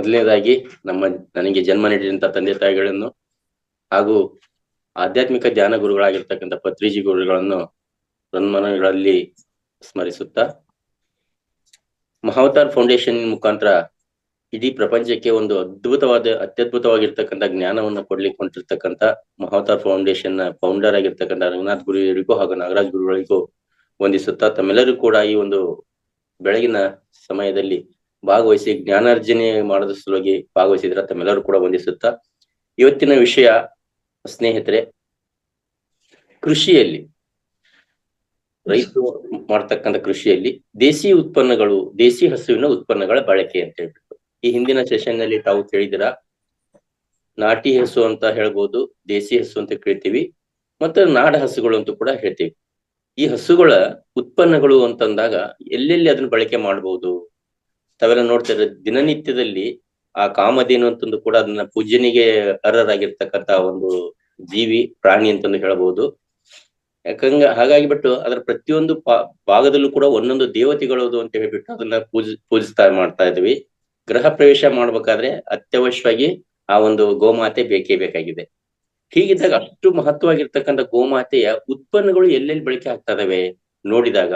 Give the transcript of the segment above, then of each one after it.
ಮೊದಲನೇದಾಗಿ ನನಗೆ ಜನ್ಮ ನೀಡಿದಂತ ತಂದೆ ತಾಯಿಗಳನ್ನು ಹಾಗೂ ಆಧ್ಯಾತ್ಮಿಕ ಧ್ಯಾನ ಗುರುಗಳಾಗಿರ್ತಕ್ಕಂಥ ಪತ್ರಿಜಿ ಗುರುಗಳನ್ನು ಸನ್ಮಾನಗಳಲ್ಲಿ ಸ್ಮರಿಸುತ್ತಾ, ಮಹಾವತಾರ್ ಫೌಂಡೇಶನ್ ಮುಖಾಂತರ ಇಡೀ ಪ್ರಪಂಚಕ್ಕೆ ಒಂದು ಅತ್ಯದ್ಭುತವಾಗಿರ್ತಕ್ಕಂಥ ಜ್ಞಾನವನ್ನು ಕೊಡ್ಲಿಕ್ಕೆ ಹೊಂಟಿರ್ತಕ್ಕಂಥ ಮಹಾವತಾರ್ ಫೌಂಡೇಶನ್ ನ ಫೌಂಡರ್ ಆಗಿರ್ತಕ್ಕಂಥ ರಂಗನಾಥ್ ಗುರುಗಳಿಗೂ ಹಾಗೂ ನಾಗರಾಜ್ ಗುರುಗಳಿಗೂ ವಂದಿಸುತ್ತಾ, ತಮ್ಮೆಲ್ಲರೂ ಕೂಡ ಈ ಒಂದು ಬೆಳಗಿನ ಸಮಯದಲ್ಲಿ ಭಾಗವಹಿಸಿ ಜ್ಞಾನಾರ್ಜನೆ ಮಾಡೋದ್ರ ಸಲುವಾಗಿ ಭಾಗವಹಿಸಿದ್ರ ತಮ್ಮೆಲ್ಲರೂ ಕೂಡ ವಂದಿಸುತ್ತಾ, ಇವತ್ತಿನ ವಿಷಯ ಸ್ನೇಹಿತರೆ, ಕೃಷಿಯಲ್ಲಿ ರೈತರು ಮಾಡ್ತಕ್ಕಂಥ ಕೃಷಿಯಲ್ಲಿ ದೇಸಿ ಉತ್ಪನ್ನಗಳು, ದೇಸಿ ಹಸುವಿನ ಉತ್ಪನ್ನಗಳ ಬಳಕೆ ಅಂತ ಹೇಳ್ಬಿಟ್ಟು ಈ ಹಿಂದಿನ ಸೆಷನ್ ನಲ್ಲಿ ತಾವು ಕೇಳಿದಿರ. ನಾಟಿ ಹಸು ಅಂತ ಹೇಳ್ಬೋದು, ದೇಸಿ ಹಸು ಅಂತ ಕೇಳ್ತೀವಿ, ಮತ್ತೆ ನಾಡ ಹಸುಗಳು ಅಂತ ಕೂಡ ಹೇಳ್ತೀವಿ. ಈ ಹಸುಗಳ ಉತ್ಪನ್ನಗಳು ಅಂತಂದಾಗ ಎಲ್ಲೆಲ್ಲಿ ಅದನ್ನ ಬಳಕೆ ಮಾಡಬಹುದು ತಾವೆಲ್ಲ ನೋಡ್ತಾರೆ. ದಿನನಿತ್ಯದಲ್ಲಿ ಆ ಕಾಮಧೇನು ಅಂತಂದು ಕೂಡ ಅದನ್ನ ಪೂಜನೆಗೆ ಅರ್ಹರಾಗಿರ್ತಕ್ಕಂಥ ಒಂದು ಜೀವಿ, ಪ್ರಾಣಿ ಅಂತಂದು ಹೇಳ್ಬಹುದು. ಹಾಗಾಗಿ ಬಿಟ್ಟು ಅದರ ಪ್ರತಿಯೊಂದು ಭಾಗದಲ್ಲೂ ಕೂಡ ಒಂದೊಂದು ದೇವತೆಗಳದು ಅಂತ ಹೇಳ್ಬಿಟ್ಟು ಅದನ್ನ ಪೂಜಿಸ್ತಾ ಮಾಡ್ತಾ ಇದ್ವಿ. ಗೃಹ ಪ್ರವೇಶ ಮಾಡ್ಬೇಕಾದ್ರೆ ಅತ್ಯವಶ್ಯವಾಗಿ ಆ ಒಂದು ಗೋಮಾತೆ ಬೇಕೇ ಬೇಕಾಗಿದೆ. ಹೀಗಿದ್ದಾಗ ಅಷ್ಟು ಮಹತ್ವವಾಗಿರ್ತಕ್ಕಂಥ ಗೋಮಾತೆಯ ಉತ್ಪನ್ನಗಳು ಎಲ್ಲೆಲ್ಲಿ ಬಳಕೆ ಆಗ್ತಾ ಇದಾವೆ ನೋಡಿದಾಗ,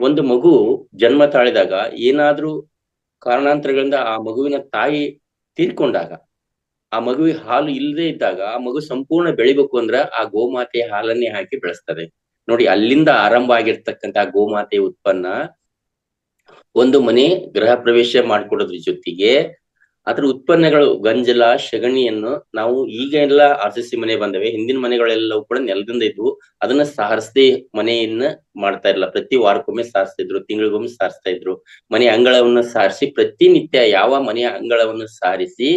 ಒಂದು ಮಗು ಜನ್ಮ ತಾಳಿದಾಗ ಏನಾದ್ರೂ ಕಾರಣಾಂತರಗಳಿಂದ ಆ ಮಗುವಿನ ತಾಯಿ ತೀರ್ಕೊಂಡಾಗ, ಆ ಮಗುವಿಗೆ ಹಾಲು ಇಲ್ಲದೆ ಇದ್ದಾಗ ಆ ಮಗು ಸಂಪೂರ್ಣ ಬೆಳಿಬೇಕು ಅಂದ್ರ ಆ ಗೋಮಾತೆಯ ಹಾಲನ್ನೇ ಹಾಕಿ ಬೆಳೆಸ್ತದೆ ನೋಡಿ. ಅಲ್ಲಿಂದ ಆರಂಭ ಆಗಿರ್ತಕ್ಕಂಥ ಗೋಮಾತೆಯ ಉತ್ಪನ್ನ ಒಂದು ಮನೆ ಗೃಹ ಪ್ರವೇಶ ಮಾಡ್ಕೊಡೋದ್ರ ಜೊತೆಗೆ ಅದ್ರ ಉತ್ಪನ್ನಗಳು ಗಂಜಲ, ಸಗಣಿಯನ್ನು ನಾವು ಈಗ ಎಲ್ಲ RCC ಮನೆ ಬಂದವೆ. ಹಿಂದಿನ ಮನೆಗಳೆಲ್ಲವೂ ಕೂಡ ನೆಲದಿಂದ ಇದ್ವು. ಅದನ್ನ ಸಾರಿಸದೆ ಮನೆಯನ್ನ ಮಾಡ್ತಾ ಇರಲ್ಲ. ಪ್ರತಿ ವಾರಕ್ಕೊಮ್ಮೆ ಸಾರಿಸ್ತಿದ್ರು, ತಿಂಗಳಿಗೊಮ್ಮೆ ಸಾರಿಸ್ತಾ ಇದ್ರು. ಮನೆ ಅಂಗಳವನ್ನ ಸಾರಿಸಿ ಪ್ರತಿನಿತ್ಯ ಯಾವ ಮನೆಯ ಅಂಗಳವನ್ನು ಸಾರಿಸಿ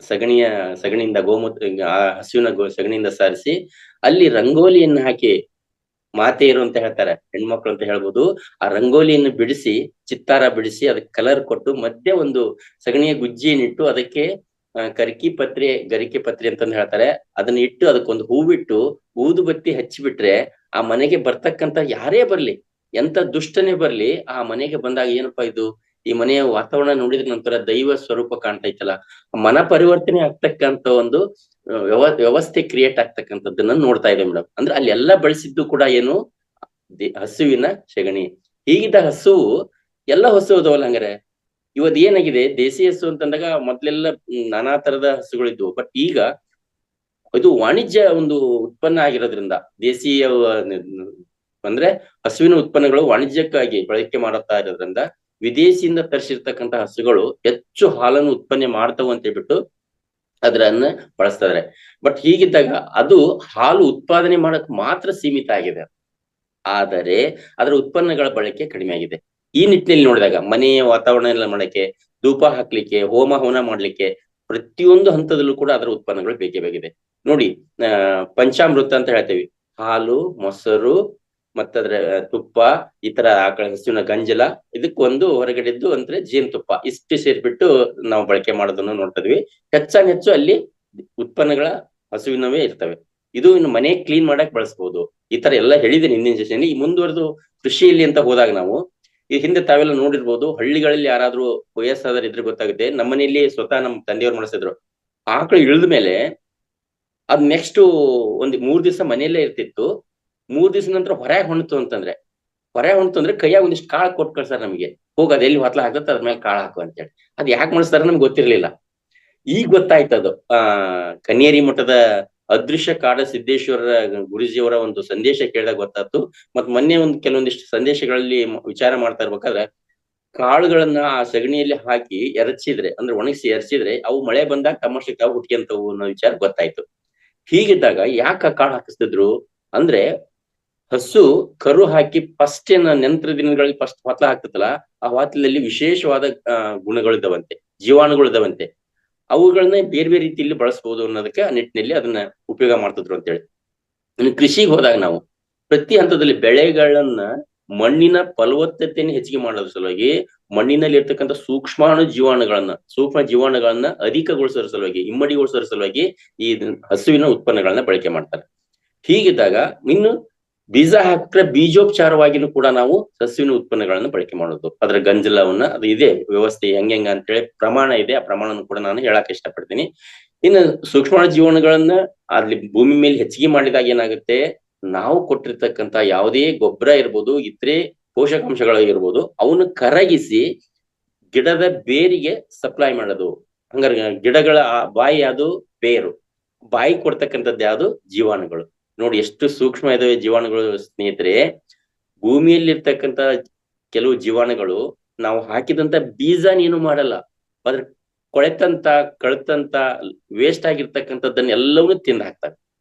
ಸಗಣಿಯಿಂದ ಗೋಮೂತ್ರ ಆ ಹಸುವಿನ ಸಗಣಿಯಿಂದ ಸಾರಿಸಿ ಅಲ್ಲಿ ರಂಗೋಲಿಯನ್ನು ಹಾಕಿ, ಮಾತೆಯರು ಅಂತ ಹೇಳ್ತಾರೆ, ಹೆಣ್ಮಕ್ಳು ಅಂತ ಹೇಳ್ಬೋದು, ಆ ರಂಗೋಲಿಯನ್ನು ಬಿಡಿಸಿ, ಚಿತ್ತಾರ ಬಿಡಿಸಿ ಅದಕ್ಕೆ ಕಲರ್ ಕೊಟ್ಟು ಮಧ್ಯೆ ಒಂದು ಸಗಣಿಯ ಗುಜ್ಜಿಯನ್ನಿಟ್ಟು ಅದಕ್ಕೆ ಗರಿಕೆ ಪತ್ರೆ ಅಂತಂದು ಹೇಳ್ತಾರೆ, ಅದನ್ನ ಇಟ್ಟು ಅದಕ್ಕೊಂದು ಹೂವಿಟ್ಟು ಊದು ಬತ್ತಿ ಹಚ್ಚಿಬಿಟ್ರೆ ಆ ಮನೆಗೆ ಬರ್ತಕ್ಕಂಥ ಯಾರೇ ಬರ್ಲಿ, ಎಂತ ದುಷ್ಟನೇ ಬರ್ಲಿ, ಆ ಮನೆಗೆ ಬಂದಾಗ ಏನಪ್ಪಾ ಇದು, ಈ ಮನೆಯ ವಾತಾವರಣ ನೋಡಿದ ನಂತರ ದೈವ ಸ್ವರೂಪ ಕಾಣ್ತೈತಲ್ಲ, ಮನ ಪರಿವರ್ತನೆ ಆಗ್ತಕ್ಕಂಥ ಒಂದು ವ್ಯವಸ್ಥೆ ಕ್ರಿಯೇಟ್ ಆಗ್ತಕ್ಕಂಥದ್ದನ್ನ ನೋಡ್ತಾ ಇದೆ ಮೇಡಮ್. ಅಂದ್ರೆ ಅಲ್ಲಿ ಎಲ್ಲ ಬಳಸಿದ್ದು ಕೂಡ ಏನು, ಹಸುವಿನ ಸಗಣಿ. ಹೀಗಿದ್ದ ಹಸುವು ಎಲ್ಲ ಹಸು ಅದಾವಲ್ಲ. ಹಂಗಾರೆ ಇವತ್ತು ಏನಾಗಿದೆ, ದೇಸಿ ಹಸು ಅಂತಂದಾಗ ಮೊದ್ಲೆಲ್ಲ ನಾನಾ ತರದ ಹಸುಗಳಿದ್ವು. ಬಟ್ ಈಗ ಇದು ವಾಣಿಜ್ಯ ಒಂದು ಉತ್ಪನ್ನ ಆಗಿರೋದ್ರಿಂದ, ದೇಸಿಯ ಅಂದ್ರೆ ಹಸುವಿನ ಉತ್ಪನ್ನಗಳು ವಾಣಿಜ್ಯಕ್ಕಾಗಿ ಬಳಕೆ ಮಾಡುತ್ತಾ ಇರೋದ್ರಿಂದ ವಿದೇಶಿಯಿಂದ ತರಿಸಿರ್ತಕ್ಕಂಥ ಹಸುಗಳು ಹೆಚ್ಚು ಹಾಲನ್ನು ಉತ್ಪನ್ನ ಮಾಡ್ತಾವ ಅಂತ ಹೇಳ್ಬಿಟ್ಟು ಅದನ್ನ ಬಳಸ್ತಾ ಇದಾರೆ. ಬಟ್ ಹೀಗಿದ್ದಾಗ ಅದು ಹಾಲು ಉತ್ಪಾದನೆ ಮಾಡಕ್ ಮಾತ್ರ ಸೀಮಿತ ಆಗಿದೆ, ಆದರೆ ಅದರ ಉತ್ಪನ್ನಗಳ ಬಳಕೆ ಕಡಿಮೆ ಆಗಿದೆ. ಈ ನಿಟ್ಟಿನಲ್ಲಿ ನೋಡಿದಾಗ ಮನೆಯ ವಾತಾವರಣ ಎಲ್ಲ ಮಾಡಕ್ಕೆ, ಧೂಪ ಹಾಕ್ಲಿಕ್ಕೆ, ಹೋಮ ಹವನ ಮಾಡ್ಲಿಕ್ಕೆ ಪ್ರತಿಯೊಂದು ಹಂತದಲ್ಲೂ ಕೂಡ ಅದರ ಉತ್ಪನ್ನಗಳು ಬೇಕೇ ಬೇಕಿದೆ ನೋಡಿ. ಪಂಚಾಮೃತ ಅಂತ ಹೇಳ್ತೇವಿ, ಹಾಲು, ಮೊಸರು, ಮತ್ತದ್ರ ತುಪ್ಪ, ಈ ತರ ಆಕಳ ಹಸುವಿನ ಗಂಜಲ, ಇದಕ್ಕೊಂದು ಹೊರಗಡೆದ್ದು ಅಂದ್ರೆ ಜೇನುತುಪ್ಪ, ಇಷ್ಟು ಸೇರ್ಬಿಟ್ಟು ನಾವು ಬಳಕೆ ಮಾಡೋದನ್ನು ನೋಡ್ತಾ ಇದ್ವಿ. ಹೆಚ್ಚು ಅಲ್ಲಿ ಉತ್ಪನ್ನಗಳ ಹಸುವಿನವೇ ಇರ್ತವೆ. ಇದು ಇನ್ನು ಮನೆ ಕ್ಲೀನ್ ಮಾಡಕ್ ಬಳಸ್ಬೋದು. ಈ ತರ ಎಲ್ಲ ಹೇಳಿದ್ದೀನಿ ಹಿಂದಿನ ಸೆಷನ್. ಈ ಮುಂದುವರೆದು ಕೃಷಿಯಲ್ಲಿ ಅಂತ ಹೋದಾಗ ನಾವು ಈ ಹಿಂದೆ ತಾವೆಲ್ಲ ನೋಡಿರ್ಬೋದು, ಹಳ್ಳಿಗಳಲ್ಲಿ ಯಾರಾದ್ರೂ ವಯಸ್ಸಾದ್ರೆ ಇದ್ರೆ ಗೊತ್ತಾಗುತ್ತೆ. ನಮ್ಮನೆಯಲ್ಲಿ ಸ್ವತಃ ನಮ್ಮ ತಂದೆಯವ್ರು ಮಾಡಿಸಿದ್ರು, ಆಕಳು ಇಳಿದ ಮೇಲೆ ಅದ್ ನೆಕ್ಸ್ಟ್ ಒಂದ್ 3 ದಿವಸ ಮನೆಯಲ್ಲೇ ಇರ್ತಿತ್ತು. 3 ದಿವಸ ನಂತರ ಹೊರಗೆ ಹೊಣ್ತು ಅಂದ್ರೆ ಕೈಯಾಗ ಒಂದಿಷ್ಟು ಕಾಳು ಕೊಟ್ಟು ಕಳ್ಸಾರ ನಮಗೆ, ಹೋಗ ಅದ್ ಎಲ್ಲಿ ಹೊತ್ಲ ಹಾಕತ್ತ ಅದ್ರ ಮೇಲೆ ಕಾಳು ಹಾಕು ಅಂತೇಳಿ. ಅದ್ ಯಾಕೆ ಮಾಡಿಸ್ತಾರ ನಮ್ಗೆ ಗೊತ್ತಿರ್ಲಿಲ್ಲ. ಈಗ ಗೊತ್ತಾಯ್ತದು. ಕನ್ನೇರಿ ಮಠದ ಅದೃಶ್ಯ ಕಾಡ ಸಿದ್ದೇಶ್ವರ ಗುರುಜಿಯವರ ಒಂದು ಸಂದೇಶ ಕೇಳಿದಾಗ ಗೊತ್ತಾಯ್ತು. ಮತ್ ಮೊನ್ನೆ ಕೆಲವೊಂದಿಷ್ಟು ಸಂದೇಶಗಳಲ್ಲಿ ವಿಚಾರ ಮಾಡ್ತಾ ಇರ್ಬೇಕಾದ್ರೆ, ಕಾಳುಗಳನ್ನ ಆ ಸಗಣಿಯಲ್ಲಿ ಹಾಕಿ ಎರಚಿದ್ರೆ, ಅಂದ್ರೆ ಒಣಗಿಸಿ ಎರಚಿದ್ರೆ ಅವು ಮಳೆ ಬಂದಾಗ ತಮ್ಮಷ್ಟಕ್ಕೆ ತಾವು ಹುಟ್ಕೊಂತವು ಅನ್ನೋ ವಿಚಾರ ಗೊತ್ತಾಯ್ತು. ಹೀಗಿದ್ದಾಗ ಯಾಕೆ ಕಾಳು ಹಾಕಿಸ್ತಿದ್ರು ಅಂದ್ರೆ, ಹಸು ಕರು ಹಾಕಿ ಫಸ್ಟ್ ನೆಂತರ ದಿನಗಳಲ್ಲಿ ಫಸ್ಟ್ ಹೊತ್ಲ ಹಾಕ್ತದಲ್ಲ, ಆ ಹೊತ್ಲಲ್ಲಿ ವಿಶೇಷವಾದ ಗುಣಗಳಿದಾವಂತೆ, ಜೀವಾಣುಗಳಿದಾವಂತೆ. ಅವುಗಳನ್ನ ಬೇರೆ ಬೇರೆ ರೀತಿಯಲ್ಲಿ ಬಳಸಬಹುದು ಅನ್ನೋದಕ್ಕೆ ಆ ನಿಟ್ಟಿನಲ್ಲಿ ಅದನ್ನ ಉಪಯೋಗ ಮಾಡ್ತಿದ್ರು ಅಂತೇಳಿ. ಇನ್ನು ಕೃಷಿಗೆ ಹೋದಾಗ ನಾವು ಪ್ರತಿ ಹಂತದಲ್ಲಿ ಬೆಳೆಗಳನ್ನ ಮಣ್ಣಿನ ಫಲವತ್ತತೆಯನ್ನು ಹೆಚ್ಚಿಗೆ ಮಾಡೋದ್ರ ಸಲುವಾಗಿ, ಮಣ್ಣಿನಲ್ಲಿ ಇರ್ತಕ್ಕಂಥ ಸೂಕ್ಷ್ಮ ಜೀವಾಣುಗಳನ್ನ ಅಧಿಕಗೊಳಿಸೋದ್ರ ಸಲುವಾಗಿ, ಇಮ್ಮಡಿಗೊಳಿಸೋದ್ರ ಸಲುವಾಗಿ ಈ ಹಸುವಿನ ಉತ್ಪನ್ನಗಳನ್ನ ಬಳಕೆ ಮಾಡ್ತಾರೆ. ಹೀಗಿದ್ದಾಗ ಇನ್ನು ಬೀಜ ಹಾಕ್ರೆ ಬೀಜೋಪಚಾರವಾಗಿನೂ ಕೂಡ ನಾವು ಸಸ್ಯವಿನ ಉತ್ಪನ್ನಗಳನ್ನು ಬಳಕೆ ಮಾಡೋದು. ಅದರ ಗಂಜಲವನ್ನ ಅದು ಇದೆ ವ್ಯವಸ್ಥೆ ಹೆಂಗ ಅಂತೇಳಿ ಪ್ರಮಾಣ ಇದೆ, ಆ ಪ್ರಮಾಣವನ್ನು ಕೂಡ ನಾನು ಹೇಳಕ್ ಇಷ್ಟಪಡ್ತೀನಿ. ಇನ್ನು ಸೂಕ್ಷ್ಮ ಜೀವನಗಳನ್ನ ಅಲ್ಲಿ ಭೂಮಿ ಮೇಲೆ ಹೆಚ್ಚಿಗೆ ಮಾಡಿದಾಗ ಏನಾಗುತ್ತೆ, ನಾವು ಕೊಟ್ಟಿರ್ತಕ್ಕಂತ ಯಾವುದೇ ಗೊಬ್ಬರ ಇರ್ಬೋದು, ಇತರೆ ಪೋಷಕಾಂಶಗಳಾಗಿರ್ಬೋದು, ಅವನ್ನ ಕರಗಿಸಿ ಗಿಡದ ಬೇರಿಗೆ ಸಪ್ಲೈ ಮಾಡೋದು. ಹಂಗಾರೆ ಗಿಡಗಳ ಬಾಯಿ ಅದು ಬೇರು, ಬಾಯಿ ಕೊಡ್ತಕ್ಕಂಥದ್ದು ಯಾವುದು ಜೀವಾಣುಗಳು. ನೋಡಿ ಎಷ್ಟು ಸೂಕ್ಷ್ಮ ಇದಾವೆ ಜೀವಾಣುಗಳು ಸ್ನೇಹಿತರೆ. ಭೂಮಿಯಲ್ಲಿರ್ತಕ್ಕಂಥ ಕೆಲವು ಜೀವಾಣುಗಳು ನಾವು ಹಾಕಿದಂತ ಬೀಜ ನೀನು ಮಾಡಲ್ಲ, ಅದ್ರ ಕೊಳೆತಂತ ಕಳತಂತ ವೇಸ್ಟ್ ಆಗಿರ್ತಕ್ಕಂಥದ್ದನ್ನ ಎಲ್ಲವನ್ನೂ ತಿಂದು ಹಾಕ್ತವೆ,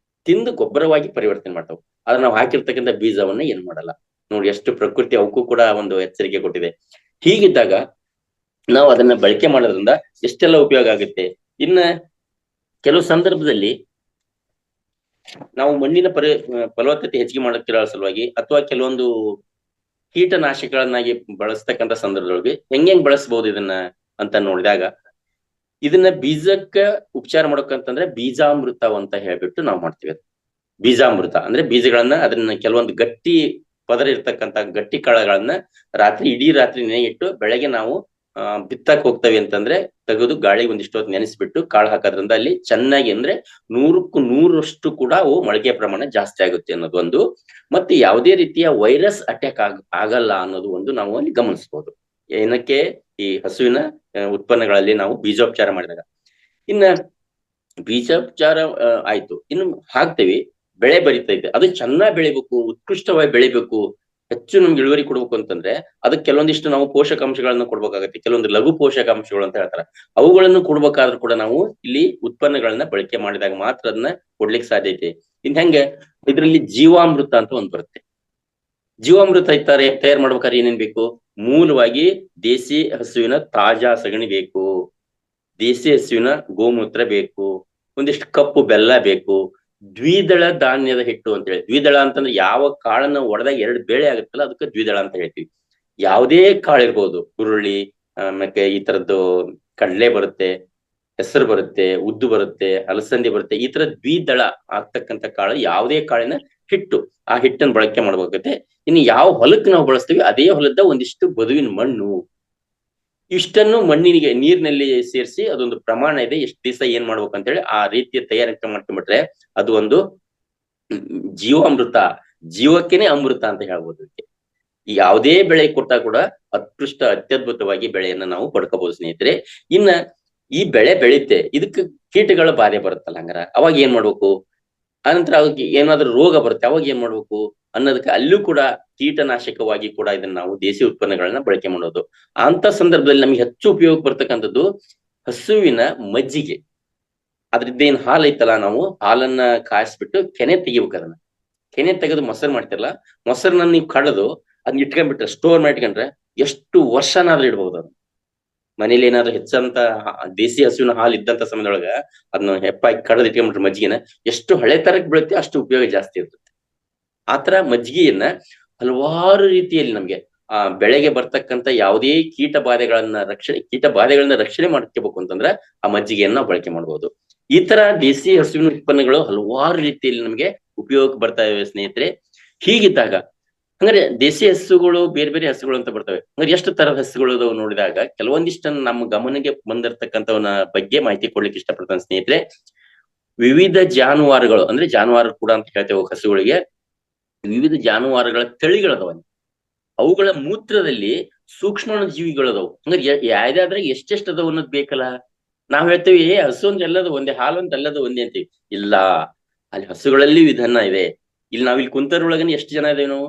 ತಿಂದು ಗೊಬ್ಬರವಾಗಿ ಪರಿವರ್ತನೆ ಮಾಡ್ತಾವೆ. ಆದ್ರೆ ನಾವು ಹಾಕಿರ್ತಕ್ಕಂಥ ಬೀಜವನ್ನ ಏನ್ ಮಾಡಲ್ಲ. ನೋಡಿ ಎಷ್ಟು ಪ್ರಕೃತಿ ಅವಕ್ಕೂ ಕೂಡ ಒಂದು ಎಚ್ಚರಿಕೆ ಕೊಟ್ಟಿದೆ. ಹೀಗಿದ್ದಾಗ ನಾವು ಅದನ್ನ ಬಳಕೆ ಮಾಡೋದ್ರಿಂದ ಎಷ್ಟೆಲ್ಲ ಉಪಯೋಗ ಆಗುತ್ತೆ. ಇನ್ನ ಕೆಲವು ಸಂದರ್ಭದಲ್ಲಿ ನಾವು ಮಣ್ಣಿನ ಫಲವತ್ತತೆ ಹೆಚ್ಚಿಗೆ ಮಾಡಕ್ಕಿರೋ ಸಲುವಾಗಿ ಅಥವಾ ಕೆಲವೊಂದು ಕೀಟನಾಶಕಗಳನ್ನಾಗಿ ಬಳಸ್ತಕ್ಕಂಥ ಸಂದರ್ಭದೊಳಗೆ ಹೆಂಗ್ ಬಳಸಬಹುದು ಇದನ್ನ ಅಂತ ನೋಡಿದಾಗ, ಇದನ್ನ ಬೀಜಕ್ಕ ಉಪಚಾರ ಮಾಡ್ಬೇಕಂತಂದ್ರೆ ಬೀಜಾಮೃತ ಅಂತ ಹೇಳ್ಬಿಟ್ಟು ನಾವು ಮಾಡ್ತೀವಿ. ಬೀಜಾಮೃತ ಅಂದ್ರೆ ಬೀಜಗಳನ್ನ ಅದನ್ನ ಕೆಲವೊಂದು ಗಟ್ಟಿ ಪದರ ಇರ್ತಕ್ಕಂಥ ಗಟ್ಟಿ ಕಾಳುಗಳನ್ನ ಇಡೀ ರಾತ್ರಿ ನೆನೆಯಿಟ್ಟು ಬೆಳಗ್ಗೆ ನಾವು ಬಿತ್ತಕ್ ಹೋಗ್ತೇವೆ ಅಂತಂದ್ರೆ ತೆಗೆದು ಗಾಳಿ ಒಂದಿಷ್ಟು ಹೊತ್ತು ನೆನೆಸ್ಬಿಟ್ಟು ಕಾಳು ಹಾಕೋದ್ರಿಂದ ಅಲ್ಲಿ ಚೆನ್ನಾಗಿ ಅಂದ್ರೆ 100ಕ್ಕೂ 100ರಷ್ಟು ಕೂಡ ಅವು ಮೊಳಕೆ ಪ್ರಮಾಣ ಜಾಸ್ತಿ ಆಗುತ್ತೆ ಅನ್ನೋದು ಒಂದು. ಮತ್ತೆ ಯಾವುದೇ ರೀತಿಯ ವೈರಸ್ ಅಟ್ಯಾಕ್ ಆಗಲ್ಲ ಅನ್ನೋದು ಒಂದು ನಾವು ಅಲ್ಲಿ ಗಮನಿಸಬಹುದು. ಏನಕ್ಕೆ, ಈ ಹಸುವಿನ ಉತ್ಪನ್ನಗಳಲ್ಲಿ ನಾವು ಬೀಜೋಪಚಾರ ಮಾಡಿದಾಗ. ಇನ್ನ ಬೀಜೋಪಚಾರ ಆಯ್ತು, ಇನ್ನು ಹಾಕ್ತೇವಿ, ಬೆಳೆ ಬರಿತೈತೆ, ಅದು ಚೆನ್ನಾಗಿ ಬೆಳಿಬೇಕು, ಉತ್ಕೃಷ್ಟವಾಗಿ ಬೆಳಿಬೇಕು, ಹೆಚ್ಚು ನಮ್ಗೆ ಇಳುವರಿ ಕೊಡ್ಬೇಕು ಅಂತಂದ್ರೆ ಅದಕ್ಕೆ ಕೆಲವೊಂದಿಷ್ಟು ನಾವು ಪೋಷಕಾಂಶಗಳನ್ನ ಕೊಡ್ಬೇಕಾಗತ್ತೆ. ಕೆಲವೊಂದು ಲಘು ಪೋಷಕಾಂಶಗಳು ಅಂತ ಹೇಳ್ತಾರೆ, ಅವುಗಳನ್ನು ಕೊಡ್ಬೇಕಾದ್ರೂ ಕೂಡ ನಾವು ಇಲ್ಲಿ ಉತ್ಪನ್ನಗಳನ್ನ ಬಳಕೆ ಮಾಡಿದಾಗ ಮಾತ್ರ ಅದನ್ನ ಕೊಡ್ಲಿಕ್ಕೆ ಸಾಧ್ಯ ಐತೆ. ಇನ್ ಹೆಂಗೆ, ಇದ್ರಲ್ಲಿ ಜೀವಾಮೃತ ಅಂತ ಒಂದ್ ಬರುತ್ತೆ. ಜೀವಾಮೃತ ತಯಾರು ಮಾಡ್ಬೇಕಾದ್ರೆ ಏನೇನ್ ಬೇಕು, ಮೂಲವಾಗಿ ದೇಸಿ ಹಸುವಿನ ತಾಜಾ ಸಗಣಿ ಬೇಕು, ದೇಸಿ ಹಸುವಿನ ಗೋಮೂತ್ರ ಬೇಕು, ಒಂದಿಷ್ಟು ಕಪ್ಪು ಬೆಲ್ಲ ಬೇಕು, ದ್ವಿದಳ ಧಾನ್ಯದ ಹಿಟ್ಟು ಅಂತ ಹೇಳಿ. ದ್ವಿದಳ ಅಂತಂದ್ರೆ ಯಾವ ಕಾಳನ್ನ ಒಡೆದಾಗ 2 ಬೇಳೆ ಆಗುತ್ತಲ್ಲ ಅದಕ್ಕೆ ದ್ವಿದಳ ಅಂತ ಹೇಳ್ತೀವಿ. ಯಾವುದೇ ಕಾಳು ಇರ್ಬೋದು, ಹುರುಳಿ, ಮತ್ತೆ ಈ ತರದ್ದು ಕಡಲೆ ಬರುತ್ತೆ, ಹೆಸರು ಬರುತ್ತೆ, ಉದ್ದು ಬರುತ್ತೆ, ಅಲಸಂದಿ ಬರುತ್ತೆ. ಈ ತರ ದ್ವಿದಳ ಆಗ್ತಕ್ಕಂಥ ಕಾಳು, ಯಾವುದೇ ಕಾಳಿನ ಹಿಟ್ಟು, ಆ ಹಿಟ್ಟನ್ನು ಬಳಕೆ ಮಾಡ್ಬೇಕಾಗುತ್ತೆ. ಇನ್ನು ಯಾವ ಹೊಲಕ್ಕೆ ನಾವು ಬಳಸ್ತೀವಿ ಅದೇ ಹೊಲದ ಒಂದಿಷ್ಟು ಬದುವಿನ ಮಣ್ಣು, ಇಷ್ಟನ್ನು ಮಣ್ಣಿನಿಗೆ ನೀರಿನಲ್ಲಿ ಸೇರಿಸಿ ಅದೊಂದು ಪ್ರಮಾಣ ಇದೆ, ಎಷ್ಟು ದಿವಸ ಏನ್ ಮಾಡ್ಬೇಕು ಅಂತ ಹೇಳಿ ಆ ರೀತಿಯ ತಯಾರಿಕೆ ಮಾಡ್ಕೊಂಡ್ಬಿಟ್ರೆ ಅದು ಒಂದು ಜೀವಾಮೃತ, ಜೀವಕ್ಕೇನೆ ಅಮೃತ ಅಂತ ಹೇಳ್ಬೋದು. ಯಾವುದೇ ಬೆಳೆ ಕೊಟ್ಟ ಕೂಡ ಅತ್ಯದ್ಭುತವಾಗಿ ಬೆಳೆಯನ್ನ ನಾವು ಪಡ್ಕೋಬಹುದು ಸ್ನೇಹಿತರೆ. ಇನ್ನ ಈ ಬೆಳೆ ಬೆಳೀತೆ, ಇದಕ್ಕೆ ಕೀಟಗಳ ಬಾಧೆ ಬರುತ್ತಲ್ಲ, ಹಂಗಾರ ಅವಾಗ ಏನ್ ಮಾಡ್ಬೇಕು, ಆನಂತರ ಏನಾದ್ರೂ ರೋಗ ಬರುತ್ತೆ ಅವಾಗ ಏನ್ ಮಾಡ್ಬೇಕು ಅನ್ನೋದಕ್ಕೆ ಅಲ್ಲೂ ಕೂಡ ಕೀಟನಾಶಕವಾಗಿ ಕೂಡ ಇದನ್ನ ನಾವು ದೇಸಿ ಉತ್ಪನ್ನಗಳನ್ನ ಬಳಕೆ ಮಾಡೋದು. ಅಂತ ಸಂದರ್ಭದಲ್ಲಿ ನಮ್ಗೆ ಹೆಚ್ಚು ಉಪಯೋಗ ಬರ್ತಕ್ಕಂಥದ್ದು ಹಸುವಿನ ಮಜ್ಜಿಗೆ. ಅದ್ರದ್ದೇನ್ ಹಾಲು ಐತಲ್ಲ, ನಾವು ಹಾಲನ್ನ ಕಾಯಿಸ್ಬಿಟ್ಟು ಕೆನೆ ತೆಗಿಬೇಕು. ಅದನ್ನ ಕೆನೆ ತೆಗೆದು ಮೊಸರು ಮಾಡ್ತಿರಲ್ಲ, ಮೊಸರನ್ನ ನೀವು ಕಳೆದು ಅದನ್ನ ಇಟ್ಕೊಂಡ್ಬಿಟ್ರೆ, ಸ್ಟೋರ್ ಮಾಡಿಟ್ಕೊಂಡ್ರೆ ಎಷ್ಟು ವರ್ಷನಾದ್ರೂ ಇಡ್ಬಹುದು. ಅದು ಮನೇಲಿ ಏನಾದ್ರು ಹೆಚ್ಚಂತ ದೇಸಿ ಹಸುವಿನ ಹಾಲು ಇದ್ದಂತ ಸಮಯದೊಳಗ ಅದನ್ನ ಹೆಪ್ಪಾಗಿ ಕಳೆದು ಇಟ್ಕೊಂಡ್ಬಿಟ್ರೆ ಮಜ್ಜಿಗೆನ ಎಷ್ಟು ಹಳೆ ತರಕ್ ಬೀಳುತ್ತೆ ಅಷ್ಟು ಉಪಯೋಗ ಜಾಸ್ತಿ ಇರ್ತದೆ. ಆತರ ಮಜ್ಜಿಗೆಯನ್ನ ಹಲವಾರು ರೀತಿಯಲ್ಲಿ ನಮ್ಗೆ ಬೆಳೆಗೆ ಬರ್ತಕ್ಕಂಥ ಯಾವುದೇ ಕೀಟ ಬಾಧೆಗಳನ್ನ ರಕ್ಷಣೆ ಮಾಡ್ಕೋಬೇಕು ಅಂತಂದ್ರೆ ಆ ಮಜ್ಜಿಗೆಯನ್ನ ನಾವು ಬಳಕೆ ಮಾಡ್ಬೋದು. ಈ ತರ ದೇಸಿ ಹಸುವಿನ ಉತ್ಪನ್ನಗಳು ಹಲವಾರು ರೀತಿಯಲ್ಲಿ ನಮ್ಗೆ ಉಪಯೋಗ ಬರ್ತಾ ಇವೆ ಸ್ನೇಹಿತರೆ. ಹೀಗಿದ್ದಾಗ ಹಂಗಾರೆ ದೇಸಿ ಹಸುಗಳು ಬೇರೆ ಬೇರೆ ಹಸುಗಳು ಅಂತ ಬರ್ತವೆ. ಹಂಗಾರೆ ಎಷ್ಟು ತರದ ಹಸುಗಳು ಅದಾವ ನೋಡಿದಾಗ ಕೆಲವೊಂದಿಷ್ಟನ್ನು ನಮ್ಮ ಗಮನಕ್ಕೆ ಬಂದಿರತಕ್ಕಂಥವನ್ನ ಬಗ್ಗೆ ಮಾಹಿತಿ ಕೊಡ್ಲಿಕ್ಕೆ ಇಷ್ಟಪಡ್ತಾನೆ ಸ್ನೇಹಿತರೆ. ವಿವಿಧ ಜಾನುವಾರುಗಳು ಅಂದ್ರೆ ಜಾನುವಾರು ಕೂಡ ಅಂತ ಹೇಳ್ತೇವೆ ಹಸುಗಳಿಗೆ, ವಿವಿಧ ಜಾನುವಾರುಗಳ ತಳಿಗಳದವ, ಅವುಗಳ ಮೂತ್ರದಲ್ಲಿ ಸೂಕ್ಷ್ಮ ಜೀವಿಗಳದವು. ಹಂಗಾರೆ ಯಾವ್ದಾದ್ರೆ ಎಷ್ಟೆಷ್ಟು ಅದಾವ ಅನ್ನೋದು ಬೇಕಲ್ಲ. ನಾವ್ ಹೇಳ್ತೇವಿ ಹಸು ಅಂದ್ರೆ ಎಲ್ಲದ ಒಂದೇ, ಹಾಲು ಅಂತ ಎಲ್ಲದ ಒಂದೇ ಅಂತೀವಿ. ಇಲ್ಲ, ಅಲ್ಲಿ ಹಸುಗಳಲ್ಲಿ ವಿಧಾನ ಇದೆ. ಇಲ್ಲಿ ನಾವಿಲ್ಲಿ ಕುಂತರೊಳಗನೆ ಎಷ್ಟು ಜನ ಇದೇವೆ ನಾವು,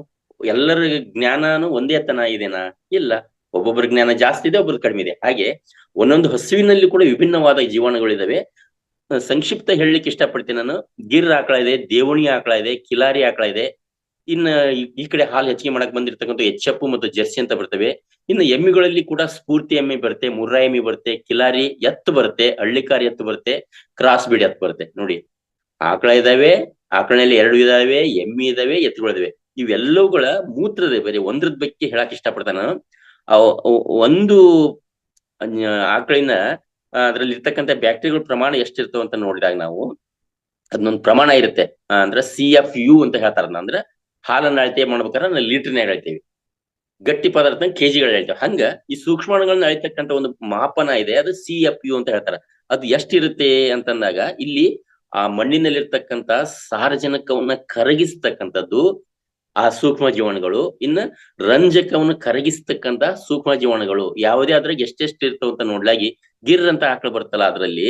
ಎಲ್ಲರ ಜ್ಞಾನನು ಒಂದೇ ತನ ಇದೆನಾ? ಇಲ್ಲ, ಒಬ್ಬೊಬ್ಬರ ಜ್ಞಾನ ಜಾಸ್ತಿ ಇದೆ, ಒಬ್ಬರು ಕಡಿಮೆ ಇದೆ. ಹಾಗೆ ಒಂದೊಂದು ಹಸುವಿನಲ್ಲಿ ಕೂಡ ವಿಭಿನ್ನವಾದ ಜೀವಾಣುಗಳಿದಾವೆ. ಸಂಕ್ಷಿಪ್ತ ಹೇಳಲಿಕ್ಕೆ ಇಷ್ಟಪಡ್ತೀನಿ ನಾನು. ಗಿರ್ ಆಕಳ ಇದೆ, ದೇವಣಿ ಆಕಳ ಇದೆ, ಕಿಲಾರಿ ಆಕಳ ಇದೆ. ಇನ್ನ ಈ ಕಡೆ ಹಾಲು ಹೆಚ್ಚಿಗೆ ಮಾಡಕ್ ಬಂದಿರ್ತಕ್ಕಂಥ ಎಚ್.ಎಫ್ ಮತ್ತು ಜರ್ಸಿ ಅಂತ ಬರ್ತವೆ. ಇನ್ನು ಎಮ್ಮಿಗಳಲ್ಲಿ ಕೂಡ ಸ್ಫೂರ್ತಿ ಎಮ್ಮೆ ಬರುತ್ತೆ, ಮುರ್ರಾ ಎಮ್ಮೆ ಬರುತ್ತೆ, ಕಿಲಾರಿ ಎತ್ತು ಬರುತ್ತೆ, ಹಳ್ಳಿಕಾರಿ ಎತ್ತು ಬರುತ್ತೆ, ಕ್ರಾಸ್ ಬೀಡ್ ಎತ್ತು ಬರುತ್ತೆ. ನೋಡಿ, ಆಕಳ ಇದಾವೆ, ಆಕಳನಲ್ಲಿ 2 ಇದಾವೆ, ಎಮ್ಮಿ ಇದಾವೆ, ಎತ್ತುಗಳಿದಾವೆ. ಇವೆಲ್ಲವುಗಳ ಮೂತ್ರದ ಬೇರೆ ಒಂದ್ರದ್ ಬಗ್ಗೆ ಹೇಳಕ್ ಇಷ್ಟಪಡ್ತಾನ. ಒಂದು ಆಕಳಿನ ಅದ್ರಲ್ಲಿ ಇರ್ತಕ್ಕಂಥ ಬ್ಯಾಕ್ಟೀರಿಯಾಗಳ ಪ್ರಮಾಣ ಎಷ್ಟಿರ್ತಾವ ಅಂತ ನೋಡಿದಾಗ ನಾವು ಅದನ್ನೊಂದು ಪ್ರಮಾಣ ಇರುತ್ತೆ. ಅಂದ್ರೆ CFU ಅಂತ ಹೇಳ್ತಾರ, ಅಂದ್ರೆ ಹಾಲನ್ನ ಅಳತೆ ಮಾಡ್ಬೇಕಾದ್ರೆ ನಾವು ಲೀಟರ್ನಾಗ ಅಳ್ತೇವಿ, ಗಟ್ಟಿ ಪದಾರ್ಥ ಕೆಜಿಗಳು ಹೇಳ್ತೇವೆ. ಹಂಗ ಈ ಸೂಕ್ಷ್ಮಾಣುಗಳನ್ನ ಅಳಿತಕ್ಕಂತ ಒಂದು ಮಾಪನ ಇದೆ, ಅದು CFU ಅಂತ ಹೇಳ್ತಾರ. ಅದು ಎಷ್ಟಿರುತ್ತೆ ಅಂತಂದಾಗ ಇಲ್ಲಿ ಆ ಮಣ್ಣಿನಲ್ಲಿರ್ತಕ್ಕಂತ ಸಾರಜನಕವನ್ನ ಕರಗಿಸ್ತಕ್ಕಂಥದ್ದು ಆ ಸೂಕ್ಷ್ಮ ಜೀವಾಣುಗಳು, ಇನ್ನ ರಂಜಕವನ್ನು ಕರಗಿಸ್ತಕ್ಕಂತ ಸೂಕ್ಷ್ಮ ಜೀವಾಣುಗಳು ಯಾವುದೇ ಅದ್ರಾಗ ಎಷ್ಟೆಷ್ಟು ಇರ್ತಾವ ಅಂತ ನೋಡ್ಲಾಗಿ ಗಿರ್ ಅಂತ ಆಕಳು ಬರ್ತಲ್ಲ, ಅದ್ರಲ್ಲಿ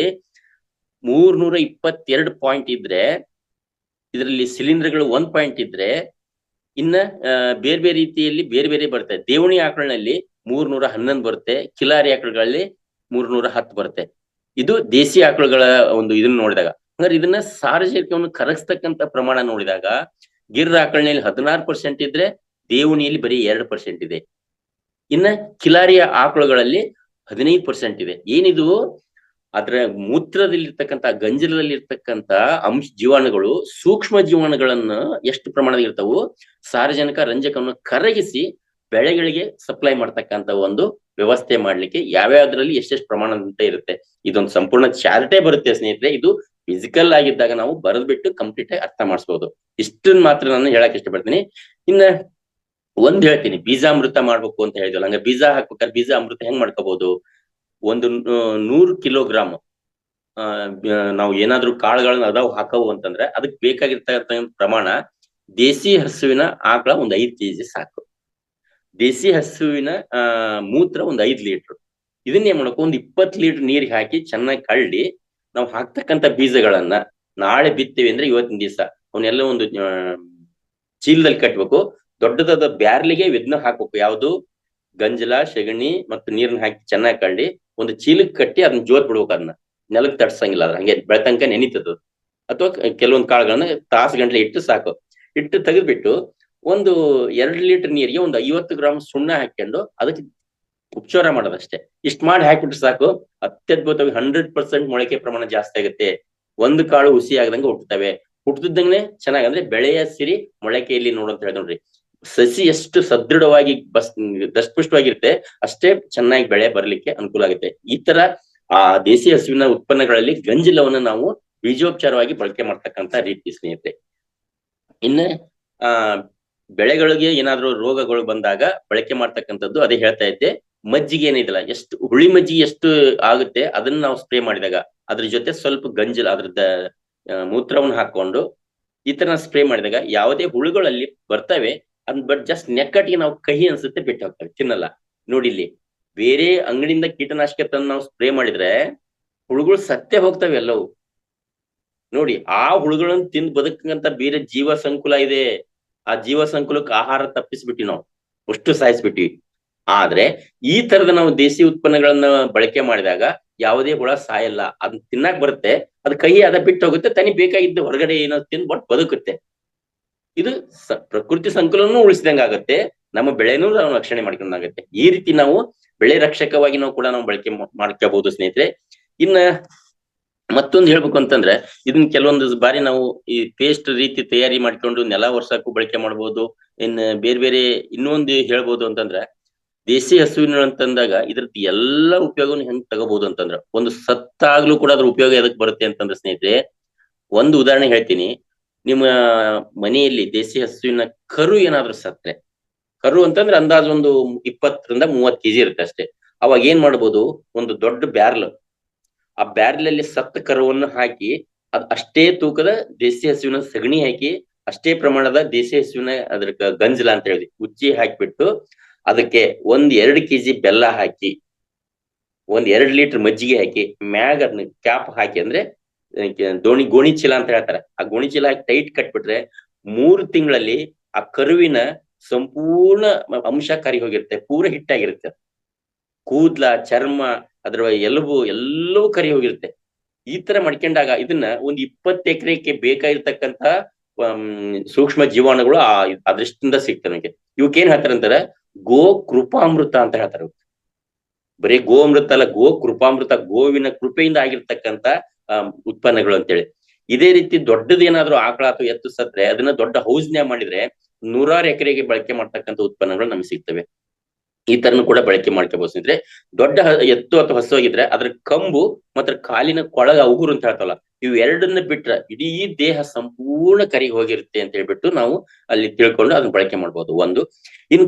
322 ಪಾಯಿಂಟ್ ಇದ್ರೆ, ಇದರಲ್ಲಿ ಸಿಲಿಂಡರ್ಗಳು 1 ಪಾಯಿಂಟ್ ಇದ್ರೆ, ಇನ್ನ ಬೇರೆ ಬೇರೆ ರೀತಿಯಲ್ಲಿ ಬೇರೆ ಬೇರೆ ಬರುತ್ತೆ. ದೇವಣಿ ಆಕಳಿನಲ್ಲಿ 311 ಬರುತ್ತೆ, ಕಿಲಾರಿ ಆಕಳುಗಳಲ್ಲಿ 310 ಬರುತ್ತೆ. ಇದು ದೇಸಿ ಆಕಳುಗಳ ಒಂದು ಇದನ್ನ ನೋಡಿದಾಗ. ಹಂಗಾರೆ ಇದನ್ನ ಸಾರಜನಕವನ್ನು ಕರಗಿಸ್ತಕ್ಕಂತ ಪ್ರಮಾಣ ನೋಡಿದಾಗ ಗಿರ್ ಆಕಳಿನಲ್ಲಿ 16% ಇದ್ರೆ, ದೇವಣಿಯಲ್ಲಿ ಬರೀ 2% ಇದೆ. ಇನ್ನ ಕಿಲಾರಿಯ ಆಕಳುಗಳಲ್ಲಿ 15% ಇದೆ. ಏನಿದು ಅದ್ರ ಮೂತ್ರದಲ್ಲಿರ್ತಕ್ಕಂಥ ಗಂಜಲದಲ್ಲಿರ್ತಕ್ಕಂಥ ಜೀವಾಣುಗಳು, ಸೂಕ್ಷ್ಮ ಜೀವಾಣುಗಳನ್ನ ಎಷ್ಟು ಪ್ರಮಾಣದಲ್ಲಿ ಇರ್ತಾವು, ಸಾರಜನಕ ರಂಜಕವನ್ನು ಕರಗಿಸಿ ಬೆಳೆಗಳಿಗೆ ಸಪ್ಲೈ ಮಾಡ್ತಕ್ಕಂಥ ಒಂದು ವ್ಯವಸ್ಥೆ ಮಾಡ್ಲಿಕ್ಕೆ ಯಾವ್ಯಾವ್ದ್ರಲ್ಲಿ ಎಷ್ಟೆಷ್ಟು ಪ್ರಮಾಣ ಅಂತ ಇರುತ್ತೆ. ಇದೊಂದು ಸಂಪೂರ್ಣ ಚಾರ್ಟೇ ಬರುತ್ತೆ ಸ್ನೇಹಿತರೆ. ಇದು ಫಿಸಿಕಲ್ ಆಗಿದ್ದಾಗ ನಾವು ಬರೆದ್ಬಿಟ್ಟು ಕಂಪ್ಲೀಟ್ ಆಗಿ ಅರ್ಥ ಮಾಡಿಸ್ಬೋದು. ಇಷ್ಟನ್ನ ಮಾತ್ರ ನಾನು ಹೇಳಕ್ ಇಷ್ಟಪಡ್ತೀನಿ. ಇನ್ನ ಒಂದ್ ಹೇಳ್ತೀನಿ, ಬೀಜಾಮೃತ ಮಾಡ್ಬೇಕು ಅಂತ ಹೇಳಿದ್ವಲ್ಲ, ಹಂಗ ಬೀಜ ಹಾಕ್ಬೇಕಾದ್ರೆ ಬೀಜ ಅಮೃತ ಹೆಂಗ್ ಮಾಡ್ಕೋಬಹುದು? ಒಂದು 100 ಕಿಲೋಗ್ರಾಮ್ ನಾವು ಏನಾದ್ರೂ ಕಾಳುಗಳನ್ನ ಅದಾವ್ ಹಾಕವು ಅಂತಂದ್ರೆ ಅದಕ್ಕೆ ಬೇಕಾಗಿರ್ತಕ್ಕಂಥ ಪ್ರಮಾಣ ದೇಸಿ ಹಸುವಿನ ಆಕಳ ಒಂದು 5 kg ಸಾಕು. ದೇಸಿ ಹಸುವಿನ ಮೂತ್ರ ಒಂದು 5 ಲೀಟರ್. ಇದನ್ನೇ ಮಾಡಬೇಕು, ಒಂದು 20 ಲೀಟರ್ ನೀರಿಗೆ ಹಾಕಿ ಚೆನ್ನಾಗಿ ಕಳ್ಳಿ ನಾವು ಹಾಕ್ತಕ್ಕಂಥ ಬೀಜಗಳನ್ನ ನಾಳೆ ಬಿತ್ತೇವೆ ಅಂದ್ರೆ ಇವತ್ತಿನ ದಿವಸ ಅವನ್ನೆಲ್ಲ ಒಂದು ಚೀಲದಲ್ಲಿ ಕಟ್ಬೇಕು. ದೊಡ್ಡದಾದ ಬ್ಯಾರ್ಲಿಗೆ ಇದನ್ನ ಹಾಕ್ಬೇಕು. ಯಾವ್ದು? ಗಂಜಲ, ಸೆಗಣಿ ಮತ್ತು ನೀರನ್ನ ಹಾಕಿ ಚೆನ್ನಾಗಿ ಕಳ್ಳಿ ಒಂದು ಚೀಲಕ್ಕೆ ಕಟ್ಟಿ ಅದನ್ನ ಜೋತ್ ಬಿಡ್ಬೇಕು. ಅದನ್ನ ನೆಲಕ್ಕೆ ತಡ್ಸಂಗಿಲ್ಲ, ಅದ್ರ ಹಂಗೆ ಬೆಳತಂಕ ನೆನಿತದ. ಅಥವಾ ಕೆಲವೊಂದು ಕಾಳುಗಳನ್ನ ತಾಸು ಗಂಟ್ಲೆ ಇಟ್ಟು ಸಾಕು. ಇಟ್ಟು ತೆಗೆದ್ಬಿಟ್ಟು ಒಂದು 2 ಲೀಟರ್ ನೀರಿಗೆ ಒಂದು 50 ಗ್ರಾಮ್ ಸುಣ್ಣ ಹಾಕೊಂಡು ಅದಕ್ಕೆ ಉಪಚಾರ ಮಾಡೋದಷ್ಟೇ. ಇಷ್ಟ ಮಾಡಿ ಹಾಕ್ಬಿಟ್ರೆ ಸಾಕು, ಅತ್ಯದ್ಭುತವಾಗಿ 100% ಮೊಳಕೆ ಪ್ರಮಾಣ ಜಾಸ್ತಿ ಆಗುತ್ತೆ. ಒಂದು ಕಾಳು ಹುಸಿ ಆಗದಂಗೆ ಹುಟ್ಟುತ್ತವೆ. ಹುಟ್ಟುತ್ತಂಗೆ ಚೆನ್ನಾಗಿ ಅಂದ್ರೆ ಬೆಳೆಯ ಸಿರಿ ಮೊಳಕೆಯಲ್ಲಿ ನೋಡಂತ ಹೇಳಿ ನೋಡ್ರಿ. ಸಸಿ ಎಷ್ಟು ಸದೃಢವಾಗಿ ದಷ್ಟಪುಷ್ಟವಾಗಿರುತ್ತೆ ಅಷ್ಟೇ ಚೆನ್ನಾಗಿ ಬೆಳೆ ಬರ್ಲಿಕ್ಕೆ ಅನುಕೂಲ ಆಗುತ್ತೆ. ಈ ತರ ಆ ದೇಸಿ ಹಸುವಿನ ಉತ್ಪನ್ನಗಳಲ್ಲಿ ಗಂಜಲವನ್ನು ನಾವು ಬೀಜೋಪಚಾರವಾಗಿ ಬಳಕೆ ಮಾಡ್ತಕ್ಕಂತ ರೀತಿ ಸ್ನೇಹಿತರೆ. ಇನ್ನ ಬೆಳೆಗಳಿಗೆ ಏನಾದ್ರೂ ರೋಗಗಳು ಬಂದಾಗ ಬಳಕೆ ಮಾಡ್ತಕ್ಕಂಥದ್ದು ಅದೇ ಹೇಳ್ತಾ ಇದ್ದೆ. ಮಜ್ಜಿಗೆ ಏನಿದಲ್ಲ, ಎಷ್ಟು ಹುಳಿ ಮಜ್ಜಿಗೆ ಎಷ್ಟು ಆಗುತ್ತೆ ಅದನ್ನ ನಾವು ಸ್ಪ್ರೇ ಮಾಡಿದಾಗ ಅದ್ರ ಜೊತೆ ಸ್ವಲ್ಪ ಗಂಜಲ ಅದ್ರದ್ದ ಮೂತ್ರವನ್ನು ಹಾಕೊಂಡು ಈ ತರ ಸ್ಪ್ರೇ ಮಾಡಿದಾಗ ಯಾವುದೇ ಹುಳುಗಳಲ್ಲಿ ಬರ್ತವೆ ಅದ್ ಬಟ್ ಜಸ್ಟ್ ನೆಕ್ಕಟ್ಟಿಗೆ ನಾವು ಕಹಿ ಅನ್ಸುತ್ತೆ ಬಿಟ್ಟು ಹೋಗ್ತವೆ, ತಿನ್ನಲ್ಲ. ನೋಡಿ ಇಲ್ಲಿ ಬೇರೆ ಅಂಗಡಿಯಿಂದ ಕೀಟನಾಶಕ ತಂದು ನಾವು ಸ್ಪ್ರೇ ಮಾಡಿದ್ರೆ ಹುಳುಗಳು ಸತ್ತೇ ಹೋಗ್ತವೆ ಎಲ್ಲವೂ. ನೋಡಿ ಆ ಹುಳುಗಳನ್ನು ತಿಂದು ಬದುಕಂತ ಬೇರೆ ಜೀವ ಸಂಕುಲ ಇದೆ. ಆ ಜೀವ ಸಂಕುಲಕ್ಕೆ ಆಹಾರ ತಪ್ಪಿಸ್ಬಿಟ್ಟಿ ನಾವು ಅಷ್ಟು ಸಾಯಿಸ್ಬಿಟ್ಟಿವಿ. ಆದ್ರೆ ಈ ತರದ ನಾವು ದೇಸಿ ಉತ್ಪನ್ನಗಳನ್ನ ಬಳಕೆ ಮಾಡಿದಾಗ ಯಾವುದೇ ಹುಳ ಸಾಯಲ್ಲ, ಅದನ್ನ ತಿನ್ನಕ್ ಬರುತ್ತೆ, ಅದ್ ಕಹಿ ಅದ ಬಿಟ್ಟು ಹೋಗುತ್ತೆ, ತನಿ ಬೇಕಾಗಿದ್ದು ಹೊರಗಡೆ ಏನೋ ತಿಂದು ಬಟ್ ಬದುಕುತ್ತೆ. ಇದು ಪ್ರಕೃತಿ ಸಂಕುಲನೂ ಉಳಿಸಿದಂಗ ಆಗುತ್ತೆ, ನಮ್ಮ ಬೆಳೆನೂ ನಾವು ರಕ್ಷಣೆ ಮಾಡ್ಕೊಂಡಾಗತ್ತೆ. ಈ ರೀತಿ ನಾವು ಬೆಳೆ ರಕ್ಷಕವಾಗಿ ನಾವು ಕೂಡ ನಾವು ಬಳಕೆ ಮಾಡ್ಕೋಬಹುದು ಸ್ನೇಹಿತರೆ. ಇನ್ನ ಮತ್ತೊಂದು ಹೇಳ್ಬೇಕು ಅಂತಂದ್ರೆ ಇದನ್ನ ಕೆಲವೊಂದು ಬಾರಿ ನಾವು ಈ ಪೇಸ್ಟ್ ರೀತಿ ತಯಾರಿ ಮಾಡ್ಕೊಂಡು ನೆಲ ವರ್ಷಕ್ಕೂ ಬಳಕೆ ಮಾಡ್ಬೋದು. ಇನ್ನು ಬೇರೆ ಬೇರೆ ಇನ್ನೊಂದು ಹೇಳ್ಬೋದು ಅಂತಂದ್ರೆ ದೇಸಿ ಹಸುವಿನ ಅಂತಂದಾಗ ಇದ್ರದ್ದು ಎಲ್ಲ ಉಪಯೋಗವನ್ನು ಹೆಂಗ್ ತಗೋಬಹುದು ಅಂತಂದ್ರ, ಒಂದು ಸತ್ತಾಗ್ಲೂ ಕೂಡ ಅದ್ರ ಉಪಯೋಗ ಎದಕ್ ಬರುತ್ತೆ ಅಂತಂದ್ರೆ ಸ್ನೇಹಿತರೆ, ಒಂದು ಉದಾಹರಣೆ ಹೇಳ್ತೀನಿ. ನಿಮ್ಮ ಮನೆಯಲ್ಲಿ ದೇಸಿ ಹಸುವಿನ ಕರು ಏನಾದ್ರೂ ಸತ್ರೆ, ಕರು ಅಂತಂದ್ರೆ ಅಂದಾಜು ಒಂದು 20 ರಿಂದ 30 kg ಇರುತ್ತೆ ಅಷ್ಟೇ. ಅವಾಗ ಏನ್ ಮಾಡ್ಬೋದು, ಒಂದು ದೊಡ್ಡ ಬ್ಯಾರ್ಲ್, ಆ ಬ್ಯಾರ್ಲಲ್ಲಿ ಸತ್ತ ಕರುವನ್ನು ಹಾಕಿ ಅಷ್ಟೇ ತೂಕದ ದೇಸಿ ಹಸುವಿನ ಸಗಣಿ ಹಾಕಿ ಅಷ್ಟೇ ಪ್ರಮಾಣದ ದೇಸಿ ಹಸುವಿನ ಅದ್ರ ಗಂಜಲ ಅಂತ ಹೇಳಿ ಉಚ್ಚಿ ಹಾಕಿಬಿಟ್ಟು ಅದಕ್ಕೆ 1-2 kg ಬೆಲ್ಲ ಹಾಕಿ 1-2 ಲೀಟರ್ ಮಜ್ಜಿಗೆ ಹಾಕಿ ಮ್ಯಾಗ ಅದನ್ನ ಕ್ಯಾಪ್ ಹಾಕಿ, ಅಂದ್ರೆ ಗೋಣಿ ಚೀಲ ಅಂತ ಹೇಳ್ತಾರೆ, ಆ ಗೋಣಿ ಚೀಲ ಹಾಕಿ ಟೈಟ್ ಕಟ್ಬಿಟ್ರೆ 3 ತಿಂಗಳಲ್ಲಿ ಆ ಕರುವಿನ ಸಂಪೂರ್ಣ ಅಂಶ ಕರಿ ಹೋಗಿರುತ್ತೆ, ಪೂರ ಹಿಟ್ಟಾಗಿರುತ್ತೆ. ಕೂದ್ಲ, ಚರ್ಮ, ಅದ್ರ ಎಲುಬು ಎಲ್ಲವೂ ಕರಿ ಹೋಗಿರುತ್ತೆ. ಈ ತರ ಮಾಡ್ಕೊಂಡಾಗ ಇದನ್ನ ಒಂದು 20 ಎಕರೆಗೆ ಬೇಕಾಗಿರ್ತಕ್ಕಂತ ಸೂಕ್ಷ್ಮ ಜೀವಾಣುಗಳು ಅದೃಷ್ಟಿಂದ ಸಿಗ್ತವೆ ನಮಗೆ. ಇವಕ್ಕೇನ್ ಹೇಳ್ತಾರಂತಾರ, ಗೋ ಕೃಪಾಮೃತ ಅಂತ ಹೇಳ್ತಾರೆ. ಬರೀ ಗೋ ಅಮೃತ ಅಲ್ಲ, ಗೋ ಕೃಪಾಮೃತ, ಗೋವಿನ ಕೃಪೆಯಿಂದ ಆಗಿರ್ತಕ್ಕಂತ ಉತ್ಪನ್ನಗಳು ಅಂತೇಳಿ. ಇದೇ ರೀತಿ ದೊಡ್ಡದೇನಾದ್ರೂ ಆಕಳ ಅಥವಾ ಎತ್ತು ಸತ್ರೆ ಅದನ್ನ ದೊಡ್ಡ ಹೌಸ್ನ್ಯಾಗ ಮಾಡಿದ್ರೆ 100 ಎಕರೆಗೆ ಬಳಕೆ ಮಾಡ್ತಕ್ಕಂಥ ಉತ್ಪನ್ನಗಳು ನಮ್ಗೆ ಸಿಗ್ತವೆ. ಈ ತರನು ಕೂಡ ಬಳಕೆ ಮಾಡ್ಕೋಬಹುದು ಸ್ನೇಹಿತರೆ. ದೊಡ್ಡ ಎತ್ತು ಅಥವಾ ಹಸು ಆಗಿದ್ರೆ ಅದ್ರ ಕಂಬು ಮತ್ತೆ ಕಾಲಿನ ಕೊಳಗ ಉಗುರು ಅಂತ ಹೇಳ್ತಲ್ಲ, ಇವೆರಡನ್ನ ಬಿಟ್ರ ಇಡೀ ದೇಹ ಸಂಪೂರ್ಣ ಕರಿಗೆ ಹೋಗಿರುತ್ತೆ ಅಂತ ಹೇಳ್ಬಿಟ್ಟು ನಾವು ಅಲ್ಲಿ ತಿಳ್ಕೊಂಡು ಅದನ್ನ ಬಳಕೆ ಮಾಡ್ಬೋದು. ಒಂದು ಇನ್ನು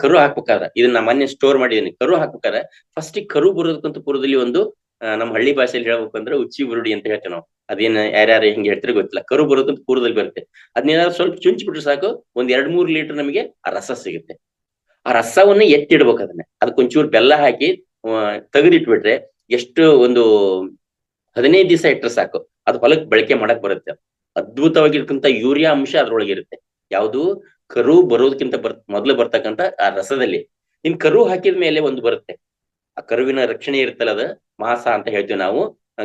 ಕರು ಹಾಕ್ಬೇಕಾದ್ರೆ ಇದನ್ನ ಮೊನ್ನೆ ಸ್ಟೋರ್ ಮಾಡಿದೀನಿ. ಕರು ಹಾಕ್ಬೇಕಾದ್ರೆ ಫಸ್ಟ್ ಕರು ಬರೋದಕ್ಕಂತ ಪೂರ್ವದಲ್ಲಿ ಒಂದು ನಮ್ಮ ಹಳ್ಳಿ ಭಾಷೆಯಲ್ಲಿ ಹೇಳ್ಬೇಕು ಅಂದ್ರೆ ಉಚ್ಚಿ ಬುರುಡಿ ಅಂತ ಹೇಳ್ತೇವೆ ನಾವು. ಅದೇನ್ ಯಾರ್ಯಾರು ಹಿಂಗೆ ಹೇಳ್ತಾರೆ ಗೊತ್ತಿಲ್ಲ. ಕರು ಬರೋದಕ್ಕಂತ ಪೂರ್ವದಲ್ಲಿ ಬರುತ್ತೆ. ಅದನ್ನೇನಾದ್ರು ಸ್ವಲ್ಪ ಚುಂಚಿ ಬಿಟ್ರೆ ಸಾಕು, ಒಂದ್ 2-3 ಲೀಟರ್ ನಮಗೆ ಆ ರಸ ಸಿಗುತ್ತೆ. ಆ ರಸವನ್ನ ಎತ್ತಿಡ್ಬೇಕು. ಅದಕ್ಕೊಂಚೂರು ಬೆಲ್ಲ ಹಾಕಿ ತೆಗೆದಿಟ್ಬಿಟ್ರೆ ಎಷ್ಟು ಒಂದು 15 ದಿವಸ ಇಟ್ಟರೆ ಸಾಕು, ಅದು ಹೊಲಕ್ ಬಳಕೆ ಮಾಡಕ್ ಬರುತ್ತೆ. ಅದ್ಭುತವಾಗಿರ್ತಕ್ಕಂಥ ಯೂರಿಯಾ ಅಂಶ ಅದ್ರೊಳಗಿರುತ್ತೆ. ಯಾವುದು ಕರು ಬರೋದಕ್ಕಿಂತ ಮೊದ್ಲು ಬರ್ತಕ್ಕಂಥ ಆ ರಸದಲ್ಲಿ. ಇನ್ ಕರು ಹಾಕಿದ ಮೇಲೆ ಒಂದು ಬರುತ್ತೆ, ಆ ಕರುವಿನ ರಕ್ಷಣೆ ಇರುತ್ತಲ್ಲ, ಅದ ಮಾಸ ಅಂತ ಹೇಳ್ತೀವಿ ನಾವು.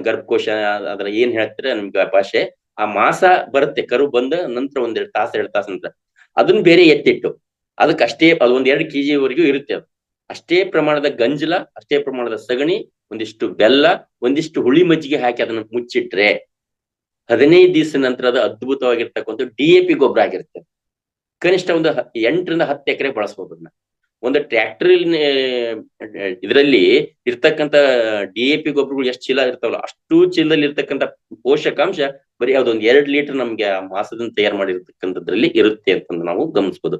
ಗರ್ಭಕೋಶ ಅದ್ರ ಏನ್ ಹೇಳ್ತಾರೆ ನಮ್ಗೆ ಭಾಷೆ. ಆ ಮಾಸ ಬರುತ್ತೆ ಕರು ಬಂದ ನಂತರ 1-2 ತಾಸು ನಂತರ. ಅದನ್ನ ಬೇರೆ ಎತ್ತಿಟ್ಟು ಅದಕ್ಕಷ್ಟೇ ಅದು 1-2 kg ವರೆಗೂ ಇರುತ್ತೆ. ಅದು ಅಷ್ಟೇ ಪ್ರಮಾಣದ ಗಂಜಲ, ಅಷ್ಟೇ ಪ್ರಮಾಣದ ಸಗಣಿ, ಒಂದಿಷ್ಟು ಬೆಲ್ಲ, ಒಂದಿಷ್ಟು ಹುಳಿ ಮಜ್ಜಿಗೆ ಹಾಕಿ ಅದನ್ನ ಮುಚ್ಚಿಟ್ರೆ 15 ದಿವಸ ನಂತರ ಅದು ಅದ್ಭುತವಾಗಿರ್ತಕ್ಕಂಥ DAP ಗೊಬ್ಬರ ಆಗಿರುತ್ತೆ. ಕನಿಷ್ಠ ಒಂದು 8-10 ಎಕರೆ ಬಳಸ್ಬೋದು ಅದನ್ನ. ಒಂದು ಟ್ರ್ಯಾಕ್ಟರ್ ಇದರಲ್ಲಿ ಇರ್ತಕ್ಕಂಥ DAP ಗೊಬ್ಬರಗಳು ಎಷ್ಟು ಚೀಲ ಇರ್ತಾವಲ್ಲ, ಅಷ್ಟು ಚೀಲದಲ್ಲಿ ಇರ್ತಕ್ಕಂಥ ಪೋಷಕಾಂಶ ಬರೀ ಅದೊಂದು 2 ಲೀಟರ್ ನಮ್ಗೆ ಆ ಮಾಸದಿಂದ ತಯಾರು ಮಾಡಿರ್ತಕ್ಕಂಥದ್ರಲ್ಲಿ ಇರುತ್ತೆ ಅಂತಂದು ನಾವು ಗಮನಿಸ್ಬೋದು.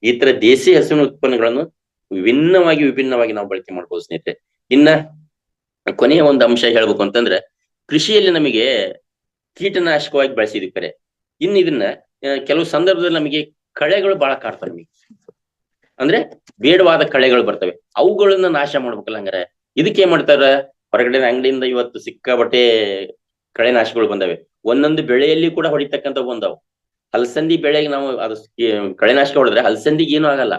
ಈ ತರ ದೇಸಿ ಹಸುವಿನ ಉತ್ಪನ್ನಗಳನ್ನು ವಿಭಿನ್ನವಾಗಿ ನಾವು ಬಳಕೆ ಮಾಡ್ಬೋದು ಸ್ನೇಹಿತರೆ. ಇನ್ನ ಕೊನೆಯ ಒಂದು ಅಂಶ ಹೇಳ್ಬೇಕು ಅಂತಂದ್ರೆ, ಕೃಷಿಯಲ್ಲಿ ನಮಗೆ ಕೀಟನಾಶಕವಾಗಿ ಬಳಸಿದ್ವಿ ಕರೆ. ಇನ್ನು ಇದನ್ನ ಕೆಲವು ಸಂದರ್ಭದಲ್ಲಿ ನಮಗೆ ಕಳೆಗಳು ಬಹಳ ಕಾಡ್ತವೆ. ನಮಗೆ ಅಂದ್ರೆ ಬೇಡವಾದ ಕಳೆಗಳು ಬರ್ತವೆ, ಅವುಗಳನ್ನ ನಾಶ ಮಾಡ್ಬೇಕಲ್ಲ. ಹಂಗಾರೆ ಇದಕ್ಕೆ ಏನ್ ಮಾಡ್ತಾರ, ಹೊರಗಡೆ ಅಂಗಡಿಯಿಂದ ಇವತ್ತು ಸಿಕ್ಕಾಬಟ್ಟೆ ಕಳೆನಾಶಕಗಳು ಬಂದವೆ. ಒಂದೊಂದು ಬೆಳೆಯಲ್ಲಿ ಕೂಡ ಹೊಡಿತಕ್ಕಂಥ ಬಂದವು. ಹಲಸಂದಿ ಬೆಳೆಗೆ ನಾವು ಅದು ಕಳೆನಾಶಕ ಹೊಡೆದ್ರೆ ಹಲಸಂದಿಗೆ ಏನೂ ಆಗಲ್ಲ,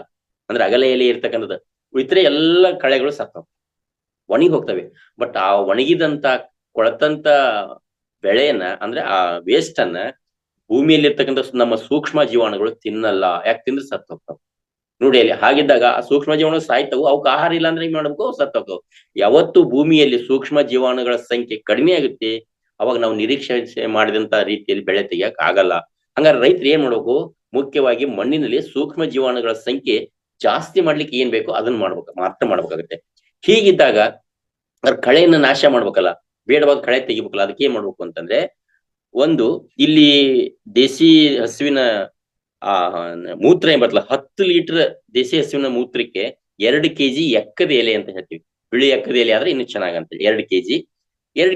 ಅಂದ್ರೆ ಅಗಲ ಎಲೆ ಇರ್ತಕ್ಕಂಥದ್ದು. ಇತರೆ ಎಲ್ಲ ಕಳೆಗಳು ಸತ್ತವು, ಒಣಗಿ ಹೋಗ್ತವೆ. ಬಟ್ ಆ ಒಣಗಿದಂತ ಕೊಳತಂತ ಬೆಳೆಯನ್ನ, ಅಂದ್ರೆ ಆ ವೇಸ್ಟ್ ಅನ್ನ ಭೂಮಿಯಲ್ಲಿ ಇರ್ತಕ್ಕಂಥ ನಮ್ಮ ಸೂಕ್ಷ್ಮ ಜೀವಾಣುಗಳು ತಿನ್ನಲ್ಲ. ಯಾಕೆ ತಿಂದ್ರೆ ಸತ್ತು ಹೋಗ್ತಾವ ನೋಡಿ. ಅಲ್ಲಿ ಹಾಗಿದ್ದಾಗ ಆ ಸೂಕ್ಷ್ಮ ಜೀವಾಣುಗಳು ಸಾಯ್ತವು, ಅವಕ್ಕೆ ಆಹಾರ ಇಲ್ಲ ಅಂದ್ರೆ ಏನ್ ಮಾಡ್ಬೇಕು, ಸತ್ತು ಹೋಗ್ತಾವ. ಯಾವತ್ತು ಭೂಮಿಯಲ್ಲಿ ಸೂಕ್ಷ್ಮ ಜೀವಾಣುಗಳ ಸಂಖ್ಯೆ ಕಡಿಮೆ ಆಗುತ್ತೆ, ಅವಾಗ ನಾವು ನಿರೀಕ್ಷೆ ಮಾಡಿದಂತ ರೀತಿಯಲ್ಲಿ ಬೆಳೆ ತೆಗಿಯಕ್ ಆಗಲ್ಲ. ಹಂಗಾರೆ ರೈತರು ಏನ್ ಮಾಡ್ಬೇಕು, ಮುಖ್ಯವಾಗಿ ಮಣ್ಣಿನಲ್ಲಿ ಸೂಕ್ಷ್ಮ ಜೀವಾಣುಗಳ ಸಂಖ್ಯೆ ಜಾಸ್ತಿ ಮಾಡ್ಲಿಕ್ಕೆ ಏನ್ ಬೇಕು ಅದನ್ನ ಮಾತ್ರ ಮಾಡ್ಬೇಕಾಗುತ್ತೆ. ಹೀಗಿದ್ದಾಗ ಕಳೆಯನ್ನ ನಾಶ ಮಾಡ್ಬೇಕಲ್ಲ, ಬೇಡವಾದ ಕಳೆ ತೆಗಿಬೇಕಲ್ಲ. ಅದಕ್ಕೆ ಏನ್ ಮಾಡ್ಬೇಕು ಅಂತಂದ್ರೆ, ಒಂದು ಇಲ್ಲಿ ದೇಸಿ ಹಸುವಿನ ಆ ಮೂತ್ರ ಏನ್ ಬರ್ತಲ್ಲ, 10 ಲೀಟರ್ ದೇಸಿ ಹಸುವಿನ ಮೂತ್ರಕ್ಕೆ 2 kg ಎಕ್ಕದ ಎಲೆ ಅಂತ ಹೇಳ್ತೀವಿ. ಬಿಳಿ ಎಕ್ಕದ ಎಲೆ ಆದ್ರೆ ಇನ್ನು ಚೆನ್ನಾಗಂತ 2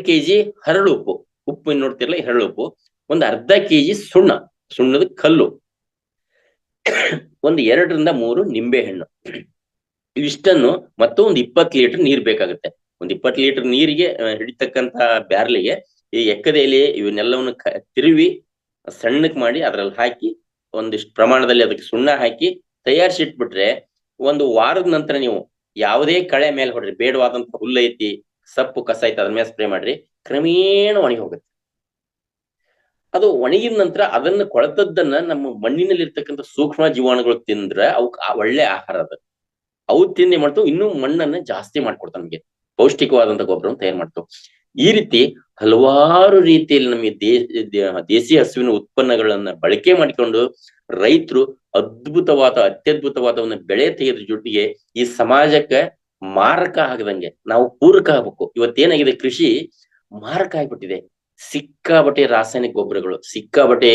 kg ಹರಳು ಉಪ್ಪು ನೋಡ್ತಿರ್ಲ, ಹರಳು ಉಪ್ಪು, ಒಂದು ಅರ್ಧ kg ಸುಣ್ಣದ ಕಲ್ಲು, ಒಂದು 2-3 ನಿಂಬೆ ಹಣ್ಣು, ಇವಿಷ್ಟನ್ನು ಮತ್ತು ಒಂದು 20 ಲೀಟರ್ ನೀರ್ ಬೇಕಾಗುತ್ತೆ. ಒಂದು 20 ಲೀಟರ್ ನೀರಿಗೆ ಹಿಡಿತಕ್ಕಂತ ಬ್ಯಾರ್ಲಿಗೆ ಈ ಎಕ್ಕದ ಎಲೆ ಇವನ್ನೆಲ್ಲವನ್ನು ತಿರುವಿ ಸಣ್ಣಕ್ ಮಾಡಿ ಅದ್ರಲ್ಲಿ ಹಾಕಿ ಒಂದಿಷ್ಟು ಪ್ರಮಾಣದಲ್ಲಿ ಅದಕ್ಕೆ ಸುಣ್ಣ ಹಾಕಿ ತಯಾರಿಸಿಟ್ಬಿಟ್ರೆ, ಒಂದು ವಾರದ ನಂತರ ನೀವು ಯಾವುದೇ ಕಳೆ ಮೇಲೆ ಹೊಡ್ರಿ, ಬೇಡವಾದಂತ ಹುಲ್ಲು ಐತಿ, ಸಪ್ಪು ಕಸ ಐತಿ, ಅದ್ರ ಮೇಲೆ ಸ್ಪ್ರೇ ಮಾಡ್ರಿ, ಕ್ರಮೇಣ ಒಣಗಿ ಹೋಗುತ್ತೆ. ಅದು ಒಣಗಿದ ನಂತರ ಅದನ್ನ ಕೊಳತದ್ದನ್ನ ನಮ್ಮ ಮಣ್ಣಿನಲ್ಲಿ ಇರ್ತಕ್ಕಂಥ ಸೂಕ್ಷ್ಮ ಜೀವಾಣುಗಳು ತಿಂದ್ರೆ ಅವಕ್ ಒಳ್ಳೆ ಆಹಾರ ಅದ. ಅವು ತಿಂಡಿ ಮಾಡ್ತಾವ್, ಇನ್ನೂ ಮಣ್ಣನ್ನ ಜಾಸ್ತಿ ಮಾಡ್ಕೊಡ್ತಾವ, ನಮಗೆ ಪೌಷ್ಟಿಕವಾದಂತ ಗೊಬ್ಬರವನ್ನು ತಯಾರು ಮಾಡ್ತಾವ್. ಈ ರೀತಿ ಹಲವಾರು ರೀತಿಯಲ್ಲಿ ನಮಗೆ ದೇಸಿ ಹಸುವಿನ ಉತ್ಪನ್ನಗಳನ್ನ ಬಳಕೆ ಮಾಡಿಕೊಂಡು ರೈತರು ಅತ್ಯದ್ಭುತವಾದ ಒಂದು ಬೆಳೆ ತೆಗೆದ್ರ ಜೊತೆಗೆ ಈ ಸಮಾಜಕ್ಕೆ ಮಾರಕ ಆಗದಂಗೆ ನಾವು ಪೂರಕ ಆಗ್ಬೇಕು. ಇವತ್ತೇನಾಗಿದೆ, ಕೃಷಿ ಮಾರಕ ಆಗ್ಬಿಟ್ಟಿದೆ. ಸಿಕ್ಕಾಬಟ್ಟೆ ರಾಸಾಯನಿಕ ಗೊಬ್ಬರಗಳು, ಸಿಕ್ಕಾಬಟ್ಟೆ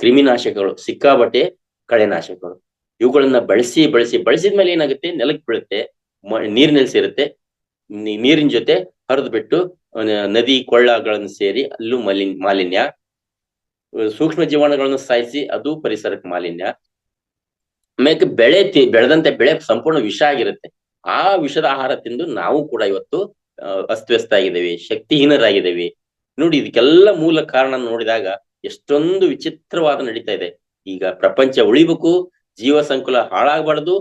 ಕ್ರಿಮಿನಾಶಕಗಳು, ಸಿಕ್ಕಾಬಟ್ಟೆ ಕಳೆನಾಶಕಗಳು, ಇವುಗಳನ್ನ ಬಳಸಿದ್ಮೇಲೆ ಏನಾಗುತ್ತೆ, ನೆಲಕ್ಕೆ ಬೀಳುತ್ತೆ, ನೀರಿನಲ್ಲಿ ಸೇರುತ್ತೆ, ನೀರಿನ ಜೊತೆ ಹರಿದು ಬಿಟ್ಟು ನದಿ ಕೊಳ್ಳಗಳನ್ನು ಸೇರಿ ಅಲ್ಲೂ ಮಾಲಿನ್ಯ, ಸೂಕ್ಷ್ಮ ಜೀವಾಣುಗಳನ್ನು ಸಾಯಿಸಿ ಅದು ಪರಿಸರಕ್ಕೆ ಮಾಲಿನ್ಯ. ಆಮೇಲೆ ಬೆಳೆದಂತೆ ಬೆಳೆ ಸಂಪೂರ್ಣ ವಿಷ ಆಗಿರುತ್ತೆ. ಆ ವಿಷದ ಆಹಾರ ತಿಂದು ನಾವು ಕೂಡ ಇವತ್ತು ಅಸ್ತವ್ಯಸ್ತ ಆಗಿದ್ದೇವೆ, ಶಕ್ತಿಹೀನರಾಗಿದ್ದೇವೆ. ನೋಡಿ, ಇದಕ್ಕೆಲ್ಲ ಮೂಲ ಕಾರಣ ನೋಡಿದಾಗ ಎಷ್ಟೊಂದು ವಿಚಿತ್ರವಾದ ನಡೀತಾ ಇದೆ. ಈಗ ಪ್ರಪಂಚ ಉಳಿಬೇಕು, ಜೀವ ಸಂಕುಲ ಹಾಳಾಗಬಾರ್ದು,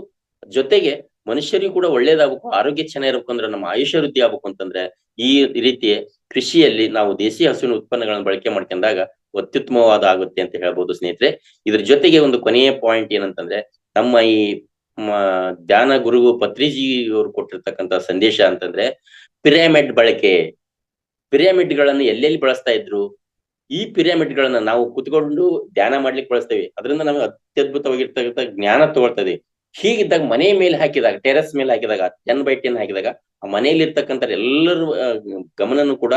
ಜೊತೆಗೆ ಮನುಷ್ಯರಿಗೂ ಕೂಡ ಒಳ್ಳೇದಾಗಬೇಕು, ಆರೋಗ್ಯ ಚೆನ್ನಾಗಿರ್ಬೇಕು ಅಂದ್ರೆ, ನಮ್ಮ ಆಯುಷ್ಯ ವೃದ್ಧಿ ಆಗ್ಬೇಕು ಅಂತಂದ್ರೆ ಈ ರೀತಿ ಕೃಷಿಯಲ್ಲಿ ನಾವು ದೇಸಿ ಹಸುವಿನ ಉತ್ಪನ್ನಗಳನ್ನು ಬಳಕೆ ಮಾಡ್ಕೊಂಡಾಗ ಅತ್ಯುತ್ತಮವಾದ ಆಗುತ್ತೆ ಅಂತ ಹೇಳ್ಬೋದು ಸ್ನೇಹಿತರೆ. ಇದ್ರ ಜೊತೆಗೆ ಒಂದು ಕೊನೆಯ ಪಾಯಿಂಟ್ ಏನಂತಂದ್ರೆ, ನಮ್ಮ ಈ ಧ್ಯಾನ ಗುರು ಪತ್ರಿಜಿ ಅವರು ಕೊಟ್ಟಿರ್ತಕ್ಕಂಥ ಸಂದೇಶ ಅಂತಂದ್ರೆ, ಪಿರಮಿಡ್ ಬಳಕೆ. ಪಿರಮಿಡ್ ಗಳನ್ನ ಎಲ್ಲೆಲ್ಲಿ ಬಳಸ್ತಾ ಇದ್ರು, ಈ ಪಿರಮಿಡ್ ಗಳನ್ನ ನಾವು ಕುತ್ಕೊಂಡು ಧ್ಯಾನ ಮಾಡ್ಲಿಕ್ಕೆ ಬಳಸ್ತೇವೆ. ಅದರಿಂದ ನಮಗೆ ಅತ್ಯದ್ಭುತವಾಗಿರ್ತಕ್ಕಂಥ ಜ್ಞಾನ ತಗೊಳ್ತಾ ಇದೀವಿ. ಹೀಗಿದ್ದಾಗ ಮನೆ ಮೇಲೆ ಹಾಕಿದಾಗ, ಟೆರೆಸ್ ಮೇಲೆ ಹಾಕಿದಾಗ, 10 by 10 ಹಾಕಿದಾಗ, ಆ ಮನೆಯಲ್ಲಿ ಇರ್ತಕ್ಕಂಥ ಎಲ್ಲರ ಗಮನನು ಕೂಡ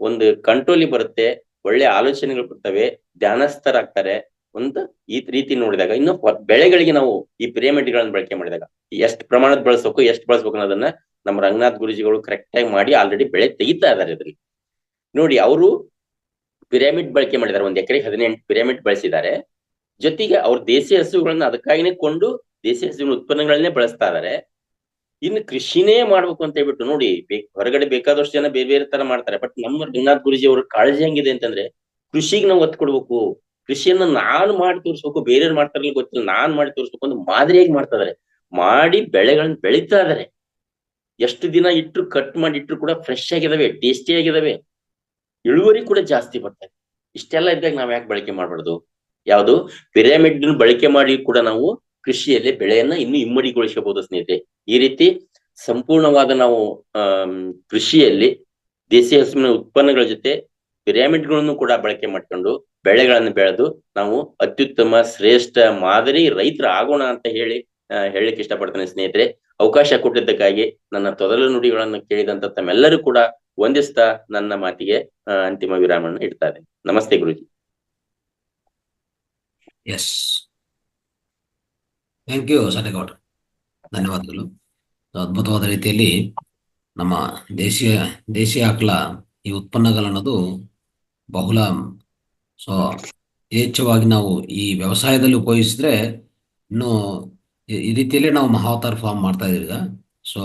ಒಂದು ಕಂಟ್ರೋಲಿಗೆ ಬರುತ್ತೆ, ಒಳ್ಳೆ ಆಲೋಚನೆಗಳು ಬರ್ತವೆ, ಧ್ಯಾನಸ್ಥರಾಗ್ತಾರೆ. ಒಂದು ಈ ರೀತಿ ನೋಡಿದಾಗ ಇನ್ನು ಬೆಳೆಗಳಿಗೆ ನಾವು ಈ ಪಿರಮಿಡ್ ಗಳನ್ನ ಬಳಕೆ ಮಾಡಿದಾಗ ಎಷ್ಟು ಪ್ರಮಾಣದ ಬಳಸ್ಬೇಕು, ಎಷ್ಟು ಬಳಸ್ಬೇಕು ಅನ್ನೋದನ್ನ ನಮ್ಮ ರಂಗನಾಥ್ ಗುರುಜಿಗಳು ಕರೆಕ್ಟ್ ಆಗಿ ಮಾಡಿ ಆಲ್ರೆಡಿ ಬೆಳೆ ತೆಗಿತಾ ಇದಾರೆ ಇದ್ರಲ್ಲಿ. ನೋಡಿ, ಅವರು ಪಿರಮಿಡ್ ಬಳಕೆ ಮಾಡಿದ್ದಾರೆ, 1 ಎಕರೆಗೆ 18 ಪಿರಮಿಡ್ ಬಳಸಿದ್ದಾರೆ. ಜೊತೆಗೆ ಅವ್ರ ದೇಸಿ ಹಸುಗಳನ್ನ ಅದಕ್ಕಾಗಿನೇ ಕೊಂಡು ದೇಸಿ ಹಸುವಿನ ಉತ್ಪನ್ನಗಳನ್ನೇ ಬಳಸ್ತಾ ಇದಾರೆ. ಇನ್ನು ಕೃಷಿನೇ ಮಾಡ್ಬೇಕು ಅಂತ ಹೇಳ್ಬಿಟ್ಟು ನೋಡಿ, ಹೊರಗಡೆ ಬೇಕಾದಷ್ಟು ಜನ ಬೇರೆ ಬೇರೆ ತರ ಮಾಡ್ತಾರೆ. ಬಟ್ ನಮ್ಮ ರಂಗನಾಥ್ ಗುರುಜಿ ಅವ್ರ ಕಾಳಜಿ ಹೆಂಗಿದೆ ಅಂತಂದ್ರೆ, ಕೃಷಿಗೆ ನಾವು ಒತ್ತು ಕೊಡ್ಬೇಕು, ಕೃಷಿಯನ್ನ ನಾನು ಮಾಡಿ ತೋರಿಸ್ಬೇಕು, ಬೇರೆಯವ್ರು ಮಾಡ್ತಾರಲ್ಲ ಗೊತ್ತಿಲ್ಲ, ನಾನ್ ಮಾಡಿ ತೋರಿಸ್ಬೇಕು ಅಂತ ಮಾದರಿಯಾಗಿ ಮಾಡ್ತಾ ಇದಾರೆ. ಮಾಡಿ ಬೆಳೆಗಳನ್ನ ಬೆಳೀತಾ ಇದಾರೆ. ಎಷ್ಟು ದಿನ ಇಟ್ರು, ಕಟ್ ಮಾಡಿ ಇಟ್ರು ಕೂಡ ಫ್ರೆಶ್ ಆಗಿದಾವೆ, ಟೇಸ್ಟಿ ಆಗಿದಾವೆ, ಇಳುವರಿ ಕೂಡ ಜಾಸ್ತಿ ಬರ್ತಾರೆ. ಇಷ್ಟೆಲ್ಲ ಇದ್ದಾಗ ನಾವ್ ಯಾಕೆ ಬಳಕೆ ಮಾಡ್ಬಾರ್ದು? ಯಾವುದು ಪಿರಮಿಡ್ ಬಳಕೆ ಮಾಡಿ ಕೂಡ ನಾವು ಕೃಷಿಯಲ್ಲಿ ಬೆಳೆಯನ್ನ ಇನ್ನೂ ಇಮ್ಮಡಿಗೊಳಿಸಬಹುದು ಸ್ನೇಹಿತರೆ. ಈ ರೀತಿ ಸಂಪೂರ್ಣವಾದ ನಾವು ಕೃಷಿಯಲ್ಲಿ ದೇಸಿ ಹಸುವಿನ ಉತ್ಪನ್ನಗಳ ಜೊತೆ ಪಿರಮಿಡ್ಗಳನ್ನು ಕೂಡ ಬಳಕೆ ಮಾಡ್ಕೊಂಡು ಬೆಳೆಗಳನ್ನು ಬೆಳೆದು ನಾವು ಅತ್ಯುತ್ತಮ ಶ್ರೇಷ್ಠ ಮಾದರಿ ರೈತರ ಆಗೋಣ ಅಂತ ಹೇಳಲಿಕ್ಕೆ ಇಷ್ಟಪಡ್ತೇನೆ ಸ್ನೇಹಿತರೆ. ಅವಕಾಶ ಕೊಟ್ಟಿದ್ದಕ್ಕಾಗಿ ನನ್ನ ತೊದಲು ನುಡಿಗಳನ್ನು ಕೇಳಿದಂತ ತಮ್ಮೆಲ್ಲರೂ ಕೂಡ ವಂದಿಸ್ತಾ ನನ್ನ ಮಾತಿಗೆ ಅಂತಿಮ ವಿರಾಮವನ್ನು ಇಡ್ತಾ ಇದ್ದೇನೆ. ನಮಸ್ತೆ ಗುರುಜಿ. ಎಸ್, ಥ್ಯಾಂಕ್ ಯು ಸನೇಗೌಡ್ರ, ಧನ್ಯವಾದಗಳು. ಅದ್ಭುತವಾದ ರೀತಿಯಲ್ಲಿ ನಮ್ಮ ದೇಶೀಯ ಆಕಳ ಈ ಉತ್ಪನ್ನಗಳನ್ನೋದು ಬಹುಲ ಯಥೇಚ್ಛವಾಗಿ ನಾವು ಈ ವ್ಯವಸಾಯದಲ್ಲಿ ಉಪಯೋಗಿಸಿದ್ರೆ ಇನ್ನು ಈ ರೀತಿಯಲ್ಲಿ ನಾವು ಮಹಾವತಾರ್ ಫಾರ್ಮ್ ಮಾಡ್ತಾ ಇದೀವಿ ಈಗ. ಸೊ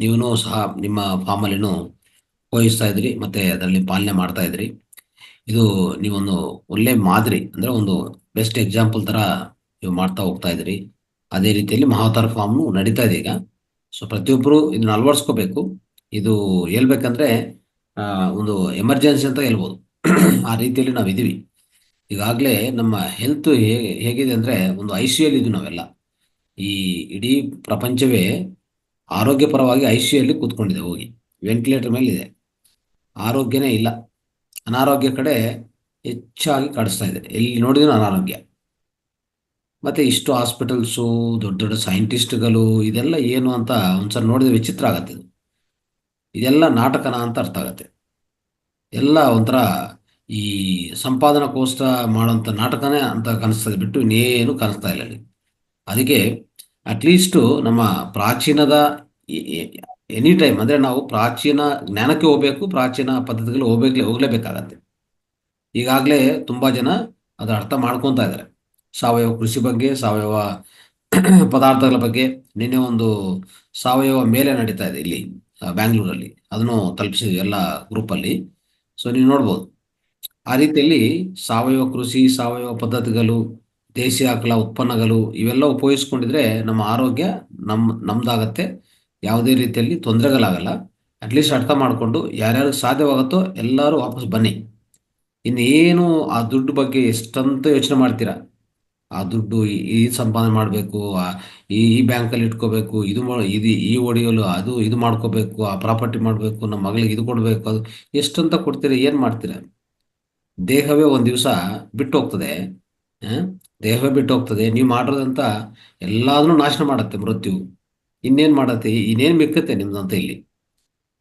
ನೀವೂ ಸಹ ನಿಮ್ಮ ಫಾರ್ಮಲ್ಲಿನೂ ಉಪಯೋಗಿಸ್ತಾ ಇದ್ರಿ ಮತ್ತೆ ಅದರಲ್ಲಿ ಪಾಲನೆ ಮಾಡ್ತಾ ಇದ್ರಿ. ಇದು ನೀವೊಂದು ಒಳ್ಳೆ ಮಾದರಿ, ಅಂದ್ರೆ ಒಂದು ಬೆಸ್ಟ್ ಎಕ್ಸಾಂಪಲ್ ತರ ನೀವು ಮಾಡ್ತಾ ಹೋಗ್ತಾ ಇದ್ರಿ. ಅದೇ ರೀತಿಯಲ್ಲಿ ಮಹಾವತಾರ್ ಫಾರ್ಮ್ ನಡೀತಾ ಇದೆ ಈಗ. ಸೊ ಪ್ರತಿಯೊಬ್ಬರು ಇದನ್ನ ಅಳವಡಿಸ್ಕೋಬೇಕು. ಇದು ಹೇಳ್ಬೇಕಂದ್ರೆ ಒಂದು ಎಮರ್ಜೆನ್ಸಿ ಅಂತ ಹೇಳ್ಬೋದು. ಆ ರೀತಿಯಲ್ಲಿ ನಾವು ಇದೀವಿ ಈಗಾಗಲೇ. ನಮ್ಮ ಹೆಲ್ತ್ ಹೇಗಿದೆ ಅಂದ್ರೆ ಒಂದು ICU ಇದು ನಾವೆಲ್ಲ. ಈ ಇಡೀ ಪ್ರಪಂಚವೇ ಆರೋಗ್ಯಪರವಾಗಿ ICU ಕೂತ್ಕೊಂಡಿದೆ, ಹೋಗಿ ವೆಂಟಿಲೇಟರ್ ಮೇಲೆ ಇದೆ. ಆರೋಗ್ಯನೇ ಇಲ್ಲ, ಅನಾರೋಗ್ಯ ಕಡೆ ಹೆಚ್ಚಾಗಿ ಕಾಡಿಸ್ತಾ ಇದೆ. ಎಲ್ಲಿ ನೋಡಿದ್ರು ಅನಾರೋಗ್ಯ. ಮತ್ತೆ ಇಷ್ಟು ಹಾಸ್ಪಿಟಲ್ಸು, ದೊಡ್ಡ ದೊಡ್ಡ ಸೈಂಟಿಸ್ಟ್ಗಳು, ಇದೆಲ್ಲ ಏನು ಅಂತ ಒಂದ್ಸಲ ನೋಡಿದ್ರೆ ವಿಚಿತ್ರ ಆಗತ್ತೆ. ಇದೆಲ್ಲ ನಾಟಕನ ಅಂತ ಅರ್ಥ ಆಗತ್ತೆ. ಎಲ್ಲ ಒಂಥರ ಈ ಸಂಪಾದನಕ್ಕೋಸ್ಕರ ಮಾಡೋಂಥ ನಾಟಕನೇ ಅಂತ ಕಾಣಿಸ್ತದೆ ಬಿಟ್ಟು ಇನ್ನೇನು ಕಾಣಿಸ್ತಾ ಇಲ್ಲ ಅಲ್ಲಿ. ಅದಕ್ಕೆ ಅಟ್ಲೀಸ್ಟು ನಮ್ಮ ಪ್ರಾಚೀನದ ಎನಿ ಟೈಮ್ ಅಂದರೆ ನಾವು ಪ್ರಾಚೀನ ಜ್ಞಾನಕ್ಕೆ ಹೋಗ್ಬೇಕು, ಪ್ರಾಚೀನ ಪದ್ಧತಿಗಳು ಹೋಗ್ಲೇಬೇಕಾಗತ್ತೆ. ಈಗಾಗಲೇ ತುಂಬ ಜನ ಅದು ಅರ್ಥ ಮಾಡ್ಕೊತಾ ಇದ್ದಾರೆ. ಸಾವಯವ ಕೃಷಿ ಬಗ್ಗೆ, ಸಾವಯವ ಪದಾರ್ಥಗಳ ಬಗ್ಗೆ. ನಿನ್ನೆ ಒಂದು ಸಾವಯವ ಮೇಲೆ ನಡೀತಾ ಇದೆ ಇಲ್ಲಿ ಬ್ಯಾಂಗ್ಳೂರಲ್ಲಿ, ಅದನ್ನು ತಲುಪಿಸಿದ್ವಿ ಎಲ್ಲ ಗ್ರೂಪಲ್ಲಿ. ಸೊ ನೀವು ನೋಡ್ಬೋದು. ಆ ರೀತಿಯಲ್ಲಿ ಸಾವಯವ ಕೃಷಿ, ಸಾವಯವ ಪದ್ಧತಿಗಳು, ದೇಶೀಯ ಆಕಳ ಉತ್ಪನ್ನಗಳು ಇವೆಲ್ಲ ಉಪಯೋಗಿಸ್ಕೊಂಡಿದ್ರೆ ನಮ್ಮ ಆರೋಗ್ಯ ನಮ್ದಾಗತ್ತೆ. ಯಾವುದೇ ರೀತಿಯಲ್ಲಿ ತೊಂದರೆಗಳಾಗಲ್ಲ. ಅಟ್ಲೀಸ್ಟ್ ಅರ್ಥ ಮಾಡಿಕೊಂಡು ಯಾರ್ಯಾರು ಸಾಧ್ಯವಾಗುತ್ತೋ ಎಲ್ಲರೂ ವಾಪಸ್ ಬನ್ನಿ. ಇನ್ನೇನು ಆ ದುಡ್ಡು ಬಗ್ಗೆ ಎಷ್ಟಂತ ಯೋಚನೆ ಮಾಡ್ತೀರಾ? ಆ ದುಡ್ಡು ಈ ಸಂಪಾದನೆ ಮಾಡಬೇಕು, ಈ ಬ್ಯಾಂಕಲ್ಲಿ ಇಟ್ಕೋಬೇಕು, ಇದು ಈ ಒಡೆಯಲು ಇದು ಮಾಡ್ಕೋಬೇಕು, ಆ ಪ್ರಾಪರ್ಟಿ ಮಾಡಬೇಕು, ನಮ್ಮ ಮಗಳಿಗೆ ಇದು ಕೊಡಬೇಕು, ಅದು ಎಷ್ಟಂತ ಕೊಡ್ತೀರಾ? ಏನು ಮಾಡ್ತೀರಾ? ದೇಹವೇ ಒಂದು ದಿವಸ ಬಿಟ್ಟು ಹೋಗ್ತದೆ. ದೇಹವೇ ಬಿಟ್ಟು ಹೋಗ್ತದೆ. ನೀವು ಮಾಡಿರೋದಂತ ಎಲ್ಲಾದ್ರೂ ನಾಶನ ಮಾಡತ್ತೆ ಮೃತ್ಯು. ಇನ್ನೇನು ಮಾಡತ್ತೆ? ಇನ್ನೇನು ಮಿಕ್ಕತ್ತೆ ನಿಮ್ದಂತ? ಇಲ್ಲಿ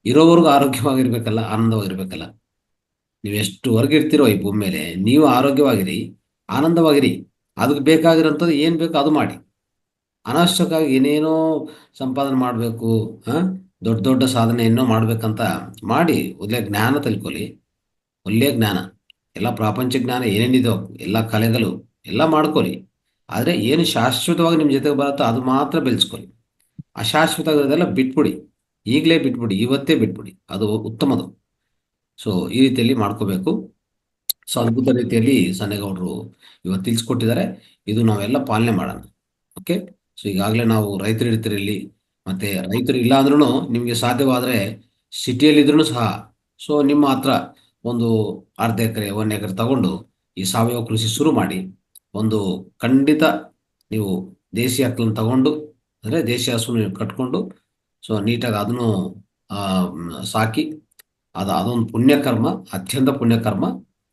ಇರೋವರೆಗೂ ಆರೋಗ್ಯವಾಗಿರ್ಬೇಕಲ್ಲ, ಆನಂದವಾಗಿರ್ಬೇಕಲ್ಲ. ನೀವು ಎಷ್ಟುವರೆಗೆ ಇರ್ತೀರೋ ಈ ಭೂಮಿ ಮೇಲೆ, ನೀವು ಆರೋಗ್ಯವಾಗಿರಿ, ಆನಂದವಾಗಿರಿ. ಅದಕ್ಕೆ ಬೇಕಾಗಿರೋಂಥದ್ದು ಏನು ಬೇಕೋ ಅದು ಮಾಡಿ. ಅನಾವಶ್ಯಕವಾಗಿ ಏನೇನೋ ಸಂಪಾದನೆ ಮಾಡಬೇಕು, ದೊಡ್ಡ ದೊಡ್ಡ ಸಾಧನೆ ಏನೋ ಮಾಡ್ಬೇಕಂತ ಮಾಡಿ ಒಳ್ಳೆ ಜ್ಞಾನ ತಿಳ್ಕೊಳ್ಳಿ. ಒಳ್ಳೆಯ ಜ್ಞಾನ, ಎಲ್ಲ ಪ್ರಾಪಂಚ ಜ್ಞಾನ ಏನೇನಿದೋ ಎಲ್ಲ ಕಲೆಗಳು ಎಲ್ಲ ಮಾಡ್ಕೊಳ್ಳಿ. ಆದರೆ ಏನು ಶಾಶ್ವತವಾಗಿ ನಿಮ್ಮ ಜೊತೆಗೆ ಬರುತ್ತೋ ಅದು ಮಾತ್ರ ಬೆಳೆಸ್ಕೊಳ್ಳಿ. ಅಶಾಶ್ವತವಾದೆಲ್ಲ ಬಿಟ್ಬಿಡಿ, ಈಗಲೇ ಬಿಟ್ಬಿಡಿ, ಇವತ್ತೇ ಬಿಟ್ಬಿಡಿ, ಅದು ಉತ್ತಮದು. ಸೊ ಈ ರೀತಿಯಲ್ಲಿ ಮಾಡ್ಕೋಬೇಕು. ಸೊ ಅದ್ಭುತ ರೀತಿಯಲ್ಲಿ ಸನ್ನೇಗೌಡರು ಇವತ್ತು ತಿಳಿಸ್ಕೊಟ್ಟಿದ್ದಾರೆ. ಇದು ನಾವೆಲ್ಲ ಪಾಲನೆ ಮಾಡೋಣ. ಓಕೆ. ಸೊ ಈಗಾಗಲೇ ನಾವು ರೈತರು ಇರ್ತೀರಿ ಇಲ್ಲಿ, ಮತ್ತೆ ರೈತರು ಇಲ್ಲ ಅಂದ್ರೂ ನಿಮಗೆ ಸಾಧ್ಯವಾದರೆ ಸಿಟಿಯಲ್ಲಿದ್ರೂ ಸಹ ಸೊ ನಿಮ್ಮ ಹತ್ರ ಒಂದು ಅರ್ಧ ಎಕರೆ 1 ಎಕರೆ ತಗೊಂಡು ಈ ಸಾವಯವ ಕೃಷಿ ಶುರು ಮಾಡಿ. ಒಂದು ಖಂಡಿತ ನೀವು ದೇಶಿ ಆಕಳನ್ನು ತಗೊಂಡು, ಅಂದರೆ ದೇಶಿ ಹಸುವನ್ನು ಕಟ್ಕೊಂಡು ಸೊ ನೀಟಾಗಿ ಅದನ್ನು ಸಾಕಿ, ಅದೊಂದು ಪುಣ್ಯಕರ್ಮ, ಅತ್ಯಂತ ಪುಣ್ಯಕರ್ಮ.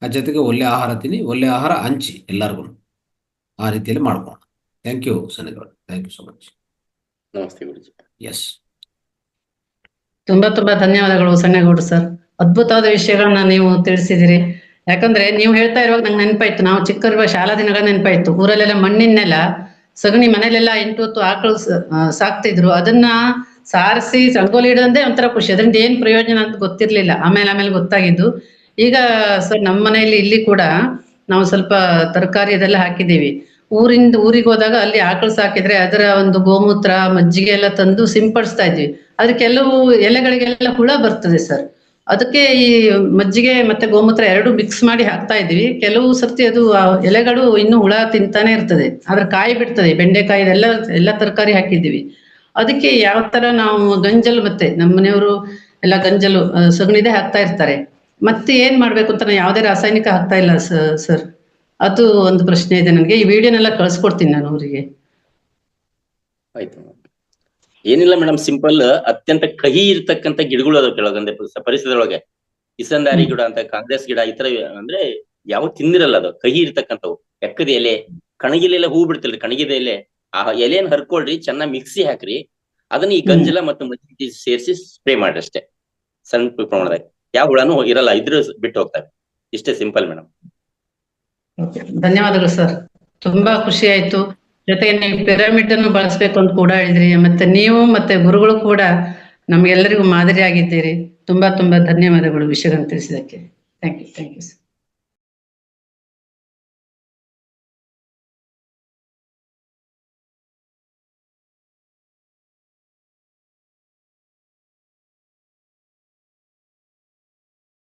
ಅದ್ರ ಜೊತೆಗೆ ಒಳ್ಳೆ ಆಹಾರ ತಿನ್ನಿ, ಒಳ್ಳೆ ಆಹಾರ ಹಂಚಿ ಎಲ್ಲರಿಗೂ. ಆ ರೀತಿಯಲ್ಲಿ ಮಾಡ್ಕೋಣ. Thank you Sannigowda, thank you so much. ನಮಸ್ತೆ ಗುರುಜಿ. ಎಸ್, ತುಂಬಾ ಧನ್ಯವಾದಗಳು ಸನ್ನೇಗೌಡ ಸರ್. ಅದ್ಭುತವಾದ ವಿಷಯಗಳನ್ನ ನೀವು ತಿಳಿಸಿದಿರಿ. ಯಾಕಂದ್ರೆ ನೀವು ಹೇಳ್ತಾ ಇರುವಾಗ ನಂಗೆ ನೆನಪಾಯ್ತು, ನಾವು ಚಿಕ್ಕರಿರುವ ಶಾಲಾ ದಿನಗಳ ನೆನಪಾಯ್ತು. ಊರಲ್ಲೆಲ್ಲ ಮಣ್ಣಿನೆಲ್ಲ ಸಗಣಿ ಮನೇಲೆಲ್ಲ 8 ಹೊತ್ತು ಆಕಳು ಸಾಕ್ತಿದ್ರು. ಅದನ್ನ ಸಾರಿಸಿ ರಂಗೋಲಿ ಇಡೋದೇ ಒಂಥರ ಖುಷಿ. ಅದರಿಂದ ಏನ್ ಪ್ರಯೋಜನ ಅಂತ ಗೊತ್ತಿರ್ಲಿಲ್ಲ, ಆಮೇಲೆ ಗೊತ್ತಾಗಿದ್ದು. ಈಗ ಸರ್ ನಮ್ಮ ಮನೆಯಲ್ಲಿ ಇಲ್ಲಿ ಕೂಡ ನಾವು ಸ್ವಲ್ಪ ತರಕಾರಿ ಅದೆಲ್ಲ ಹಾಕಿದ್ದೀವಿ. ಊರಿಗೆ ಹೋದಾಗ ಅಲ್ಲಿ ಆಕಳು ಸಾಕಿದ್ರೆ ಅದರ ಒಂದು ಗೋಮೂತ್ರ ಮಜ್ಜಿಗೆ ಎಲ್ಲ ತಂದು ಸಿಂಪಡಿಸ್ತಾ ಇದ್ವಿ. ಆದ್ರೆ ಕೆಲವು ಎಲೆಗಳಿಗೆಲ್ಲ ಹುಳ ಬರ್ತದೆ ಸರ್. ಅದಕ್ಕೆ ಈ ಮಜ್ಜಿಗೆ ಮತ್ತೆ ಗೋಮೂತ್ರ ಎರಡು ಮಿಕ್ಸ್ ಮಾಡಿ ಹಾಕ್ತಾ ಇದ್ವಿ. ಕೆಲವು ಸರ್ತಿ ಅದು ಎಲೆಗಳು ಇನ್ನು ಹುಳ ತಿಂತಾನೆ ಇರ್ತದೆ, ಆದ್ರೆ ಕಾಯಿ ಬಿಡ್ತದೆ. ಬೆಂಡೆಕಾಯಿ ಎಲ್ಲ ತರಕಾರಿ ಹಾಕಿದ್ದೀವಿ. ಅದಕ್ಕೆ ಯಾವ ತರ ನಾವು ಗಂಜಲು, ಮತ್ತೆ ನಮ್ಮ ಮನೆಯವರು ಎಲ್ಲ ಗಂಜಲು ಸಗಣಿದೆ ಹಾಕ್ತಾ ಇರ್ತಾರೆ. ಮತ್ತೆ ಏನ್ ಮಾಡ್ಬೇಕು ಅಂತ, ನಾನು ಯಾವುದೇ ರಾಸಾಯನಿಕ ಹಾಕ್ತಾ ಇಲ್ಲ ಸರ್. ಅದು ಒಂದು ಪ್ರಶ್ನೆ ಇದೆ ನನಗೆ. ಈ ವಿಡಿಯೋನೆಲ್ಲ ಕಳ್ಸ್ಕೊಡ್ತೀನಿ ನಾನು ಅವರಿಗೆ. ಆಯ್ತು, ಏನಿಲ್ಲ ಮೇಡಮ್, ಸಿಂಪಲ್. ಅತ್ಯಂತ ಕಹಿ ಇರ್ತಕ್ಕಂಥ ಗಿಡಗಳು ಅದಾವ ಕೆಳಗಂದೆ ಪರಿಸರದೊಳಗೆ. ಕಿಸಂದಾರಿ ಗಿಡ ಅಂತ, ಕಾಂಗ್ರೆಸ್ ಗಿಡ, ಈ ತರ ಅಂದ್ರೆ ಯಾವ ತಿಂದಿರಲ್ಲ. ಅದು ಕಹಿ ಇರ್ತಕ್ಕಂಥವು. ಎಕ್ಕದ ಎಲೆ, ಕಣಗಿಲೆಲ್ಲ ಹೂ ಬಿಡ್ತಿಲ್ರಿ, ಕಣಗಿದ ಎಲೆ, ಆ ಎಲೆಯನ್ನು ಹರ್ಕೊಳ್ರಿ, ಚೆನ್ನಾಗಿ ಮಿಕ್ಸಿ ಹಾಕ್ರಿ. ಅದನ್ನ ಈ ಗಂಜಲ ಮತ್ತು ಮಜ್ಜಿಗೆ ಸೇರಿಸಿ ಸ್ಪ್ರೇ ಮಾಡ್ರಿ ಅಷ್ಟೇ, ಸಣ್ಣ ಪ್ರಮಾಣದಾಗ. ಯಾವ ಹುಳನೂ ಇರಲ್ಲ, ಇದ್ರ ಬಿಟ್ಟು ಹೋಗ್ತವೆ. ಇಷ್ಟೇ ಸಿಂಪಲ್ ಮೇಡಮ್. ಧನ್ಯವಾದಗಳು ಸರ್, ತುಂಬಾ ಖುಷಿ ಆಯ್ತು. ಜೊತೆಗೆ ನೀವು ಪಿರಮಿಡ್ ಅನ್ನು ಬಳಸ್ಬೇಕು ಅಂತ ಕೂಡ ಹೇಳಿದ್ರಿ. ಮತ್ತೆ ನೀವು ಮತ್ತೆ ಗುರುಗಳು ಕೂಡ ನಮ್ಗೆಲ್ಲರಿಗೂ ಮಾದರಿ ಆಗಿದ್ದೀರಿ. ತುಂಬಾ ಧನ್ಯವಾದಗಳು ವಿಷಯಗಳನ್ನು ತಿಳಿಸಿದಕ್ಕೆ. Thank you sir.